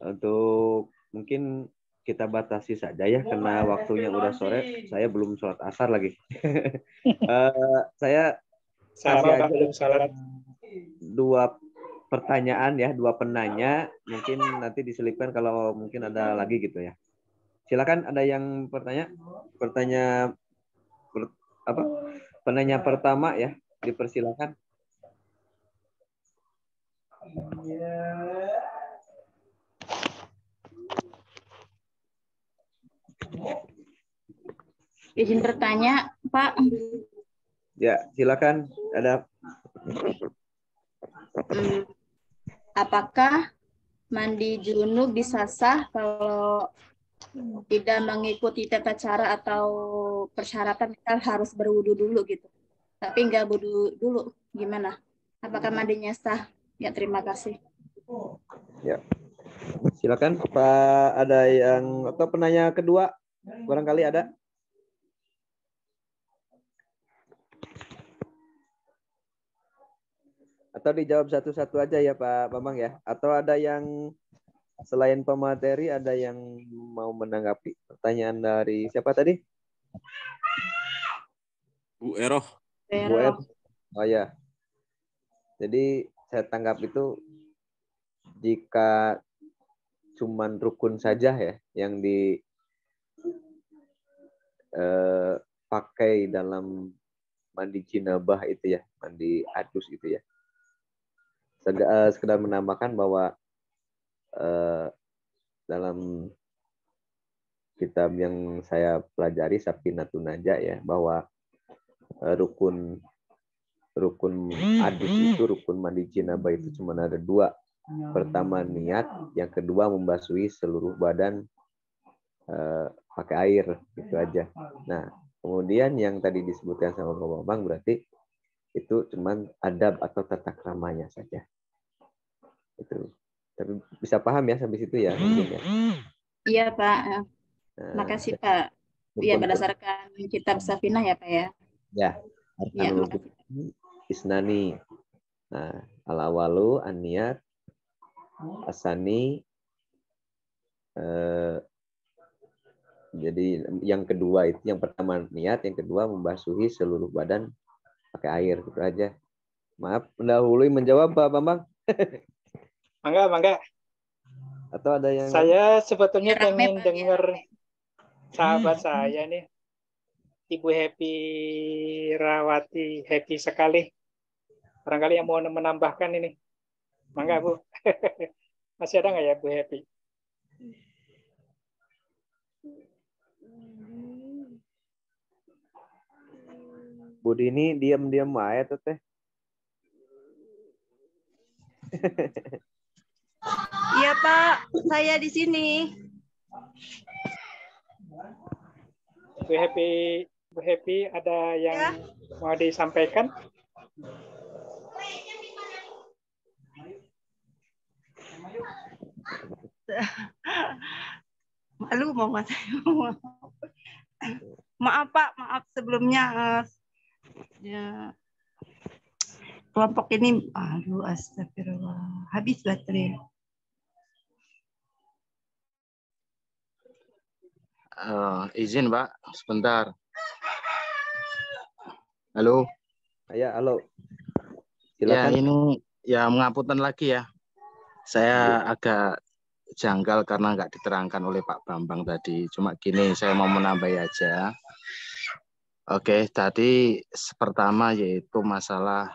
Untuk mungkin kita batasi saja ya, karena waktunya udah sore. Saya belum sholat asar lagi. Saya sama belum sholat. Dua pertanyaan ya, dua penanya, mungkin nanti diselipkan kalau mungkin ada lagi gitu ya. Silakan, ada yang penanya pertama ya, dipersilakan. Izin bertanya, Pak. Ya, silakan. Ada. Apakah mandi junub bisa sah kalau tidak mengikuti tata cara atau persyaratan, kita harus berwudu dulu gitu, tapi nggak wudu dulu, gimana? Apakah mandinya sah? Ya, terima kasih. Ya, silakan Pak. Ada yang atau penanya kedua barangkali ada? Atau dijawab satu-satu aja ya Pak Bambang ya? Atau ada yang selain pemateri, ada yang mau menanggapi pertanyaan dari siapa tadi? Bu Eroh. Bu Eroh. Oh ya. Jadi saya tanggap itu, jika cuman rukun saja ya yang dipakai dalam mandi jinabah itu ya, mandi adus itu ya, sekedar menambahkan bahwa dalam kitab yang saya pelajari Safinatun Najah ya, bahwa rukun adus itu, rukun mandi jinabah itu cuma ada 2. Pertama niat, yang kedua membasuhi seluruh badan pakai air, gitu aja. Nah, kemudian yang tadi disebutkan sama Pak Bambang berarti itu cuman adab atau tata kramanya saja. Itu. Tapi bisa paham ya sampai situ ya, mungkin ya. Iya, Pak. Nah, Makasih, Pak. Ya, berdasarkan kitab Safinah ya, Pak ya. Ya, Ya, arkanul isnani. Nah, al-awalu an-niyat, asani, jadi yang kedua itu, yang pertama niat, yang kedua membasuhi seluruh badan pakai air, gitu aja. Maaf, mendahului menjawab Pak Bambang. Mangga. Atau ada yang saya sebetulnya Ya, rame, pengen Pak, dengar sahabat saya nih, Ibu Happy Rawati, happy sekali. Barangkali yang mau menambahkan ini. Mangga, Bu. Masih ada nggak ya Bu Happy? Bu Dini diam-diam aja tuh teh. Iya Pak, saya di sini. Bu Happy ada yang mau disampaikan? Malu mau Mas. Maaf Pak, maaf sebelumnya ya, kelompok ini, aduh astagfirullah, habis baterai. Izin Pak, sebentar. Halo. Ya, halo. Silakan. Ya, ini ya mengapunten lagi ya. Saya agak janggal karena nggak diterangkan oleh Pak Bambang tadi. Cuma gini, saya mau menambah aja. Oke, tadi pertama yaitu masalah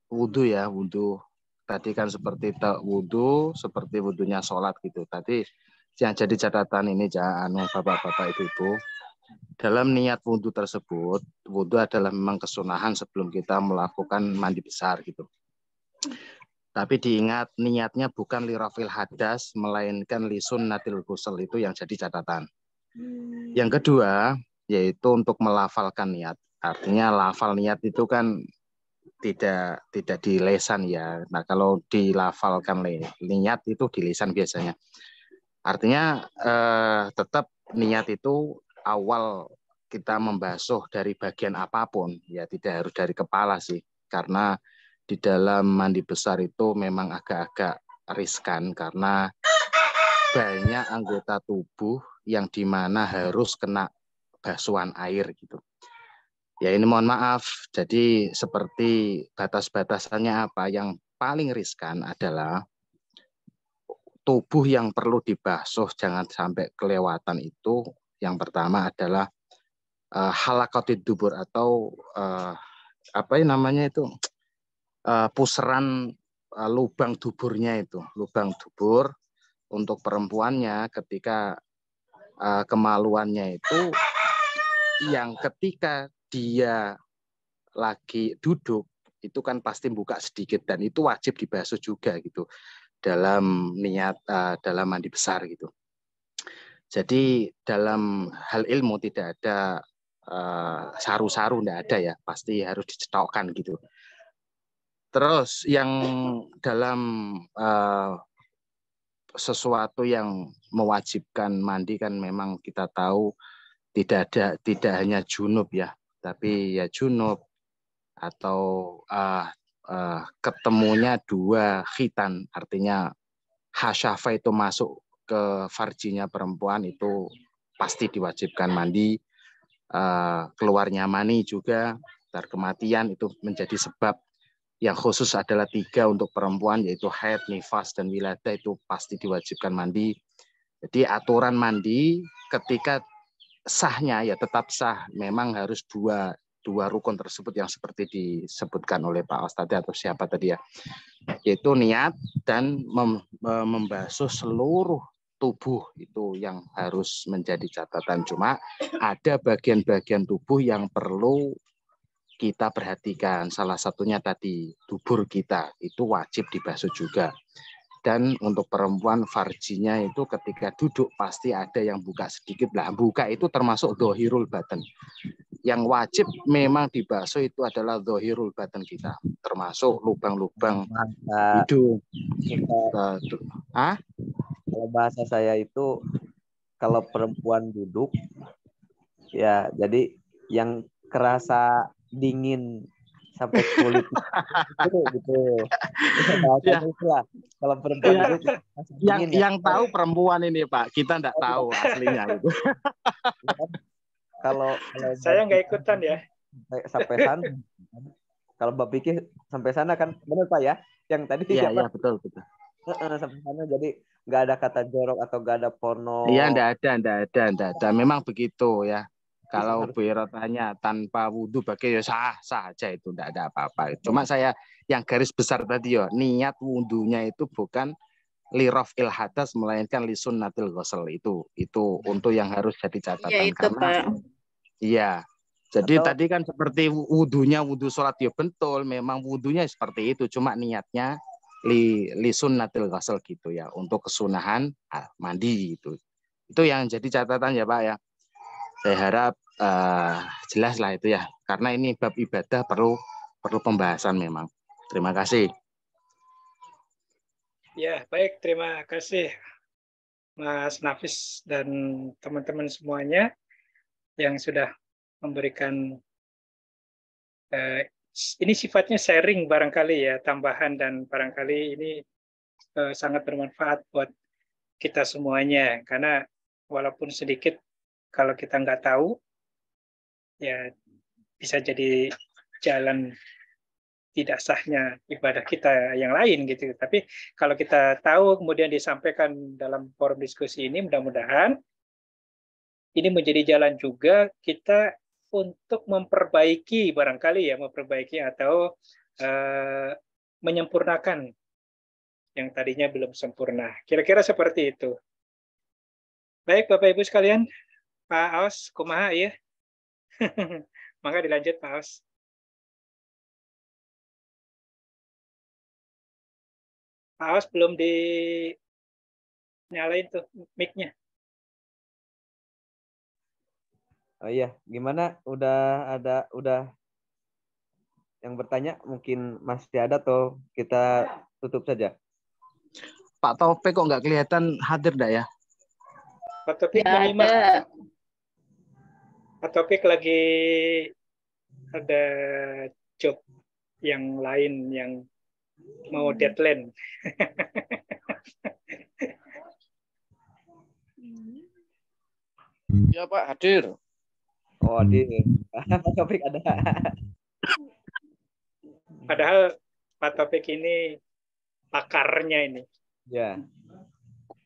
wudhu ya, wudhu. Tadi kan seperti wudhu, seperti wudhunya sholat gitu. Tadi yang jadi catatan ini jangan bapak-bapak ibu-ibu. Dalam niat wudhu tersebut, wudhu adalah memang kesunahan sebelum kita melakukan mandi besar gitu. Tapi diingat niatnya bukan lirafil hadas, melainkan lisun natil ghusl, itu yang jadi catatan. Yang kedua, yaitu untuk melafalkan niat. Artinya lafal niat itu kan tidak di lisan ya. Nah, kalau dilafalkan niat itu di lisan biasanya. Artinya tetap niat itu awal kita membasuh dari bagian apapun, ya tidak harus dari kepala sih, karena di dalam mandi besar itu memang agak-agak riskan karena banyak anggota tubuh yang dimana harus kena basuhan air gitu. Ya ini mohon maaf, jadi seperti batas-batasannya apa, yang paling riskan adalah tubuh yang perlu dibasuh jangan sampai kelewatan itu. Yang pertama adalah halakotid dubur atau apa namanya itu, puseran lubang duburnya itu, lubang dubur untuk perempuannya ketika kemaluannya itu, yang ketika dia lagi duduk itu kan pasti buka sedikit dan itu wajib dibasuh juga gitu dalam niat dalam mandi besar gitu. Jadi dalam hal ilmu tidak ada saru-saru, tidak ada ya, pasti harus dicetokkan gitu. Terus yang dalam sesuatu yang mewajibkan mandi kan memang kita tahu tidak hanya junub ya, tapi ya junub atau ketemunya dua khitan, artinya hasyafa itu masuk ke farjinya perempuan itu pasti diwajibkan mandi. Keluarnya mani juga, kematian itu menjadi sebab yang khusus adalah 3 untuk perempuan, yaitu haid, nifas, dan wiladah, itu pasti diwajibkan mandi. Jadi aturan mandi ketika sahnya ya tetap sah, memang harus dua rukun tersebut yang seperti disebutkan oleh Pak Ustadz atau siapa tadi ya, yaitu niat dan membasuh seluruh tubuh itu yang harus menjadi catatan. Cuma ada bagian-bagian tubuh yang perlu kita perhatikan. Salah satunya tadi dubur kita itu wajib dibasuh juga. Dan untuk perempuan farjinya itu ketika duduk pasti ada yang buka sedikit lah. Buka itu termasuk dohirul badan. Yang wajib memang dibasuh itu adalah dohirul badan kita. Termasuk lubang-lubang hidung. Kalau bahasa saya itu kalau perempuan duduk ya jadi yang kerasa dingin sampai kulit gitu. Ya. Itulah. Kalau perempuan duduk yang tahu perempuan ini Pak, kita enggak tahu aslinya gitu. Kalau saya nggak ikutan ya. Sampai sana. Kalau Mbak Piki sampai sana kan benar Pak ya? Yang tadi Iya betul. Sampai sana jadi nggak ada kata jorok atau nggak ada porno. Iya enggak ada. Memang begitu ya. Kalau Bu Iro tanya tanpa wudhu pakai ya sah aja itu enggak ada apa-apa. Cuma saya yang garis besar tadi ya, niat wudhunya itu bukan lirof il hadas melainkan li sunnatil ghusl itu untuk yang harus jadi catatan Iya, itu, karena Pak. iya. Jadi tadi kan seperti wudhunya wudhu sholat ya betul, memang wudhunya seperti itu, cuma niatnya li sunnatil ghusl gitu ya, untuk kesunahan mandi gitu. Itu yang jadi catatan ya Pak ya. Saya harap jelas lah itu ya, karena ini bab ibadah perlu pembahasan memang. Terima kasih. Ya, baik. Terima kasih Mas Nafis dan teman-teman semuanya yang sudah memberikan ini sifatnya sharing barangkali ya, tambahan dan barangkali ini sangat bermanfaat buat kita semuanya karena walaupun sedikit kalau kita nggak tahu ya bisa jadi jalan tidak sahnya ibadah kita yang lain gitu. Tapi kalau kita tahu kemudian disampaikan dalam forum diskusi ini, mudah-mudahan ini menjadi jalan juga kita untuk memperbaiki barangkali ya, memperbaiki atau menyempurnakan yang tadinya belum sempurna. Kira-kira seperti itu. Baik Bapak Ibu sekalian, Pak Aos, kumaha ya? Maka dilanjut Pak Aos. Pak Aos belum dinyalain tuh mic-nya. Oh iya, gimana? Udah yang bertanya mungkin masih ada atau kita tutup saja? Pak Taufik kok nggak kelihatan hadir dah ya? Pak Taufik menyimak. Pak Taufik lagi ada job yang lain yang mau deadline. Ya Pak, hadir. Oh, hadir. Pak Taufik ada. Padahal Pak Taufik ini pakarnya ini. Ya.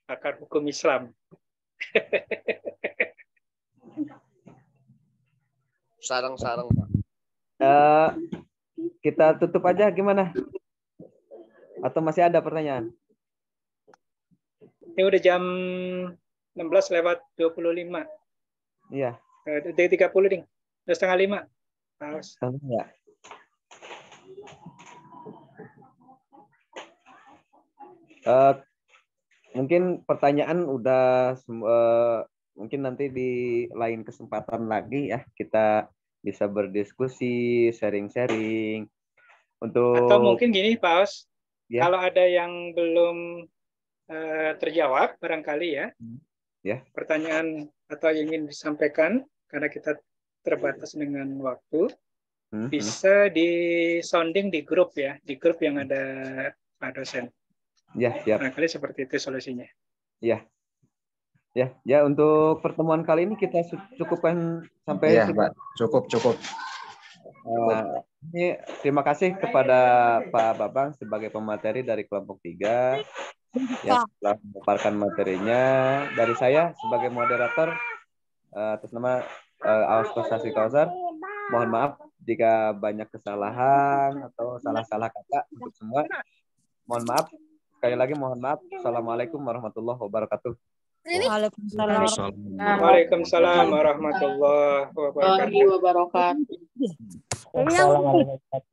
Pakar hukum Islam. Sarang-sarang Pak. Kita tutup aja gimana? Atau masih ada pertanyaan? Ini udah jam 16:25. Iya. 30 ding. Udah 4:30. Paus. Ya. Mungkin pertanyaan udah mungkin nanti di lain kesempatan lagi ya kita bisa berdiskusi, sharing-sharing untuk. Atau mungkin gini, Paus, ya. Kalau ada yang belum terjawab barangkali ya, pertanyaan atau yang ingin disampaikan karena kita terbatas dengan waktu, bisa di sounding di grup ya, di grup yang ada Pak dosen. Ya, siap. Barangkali seperti itu solusinya. Ya. Ya, untuk pertemuan kali ini kita cukupkan sampai ya, Pak. Cukup. Ini terima kasih kepada Pak Babang sebagai pemateri dari kelompok 3 yang telah memaparkan materinya. Dari saya sebagai moderator atas nama Awas Kostasi Kausar, mohon maaf jika banyak kesalahan atau salah-salah kata untuk semua. Mohon maaf. Sekali lagi mohon maaf. Assalamualaikum warahmatullahi wabarakatuh. Waalaikumsalam. Waalaikumsalam warahmatullahi wabarakatuh. Waalaikumsalam warahmatullahi wabarakatuh.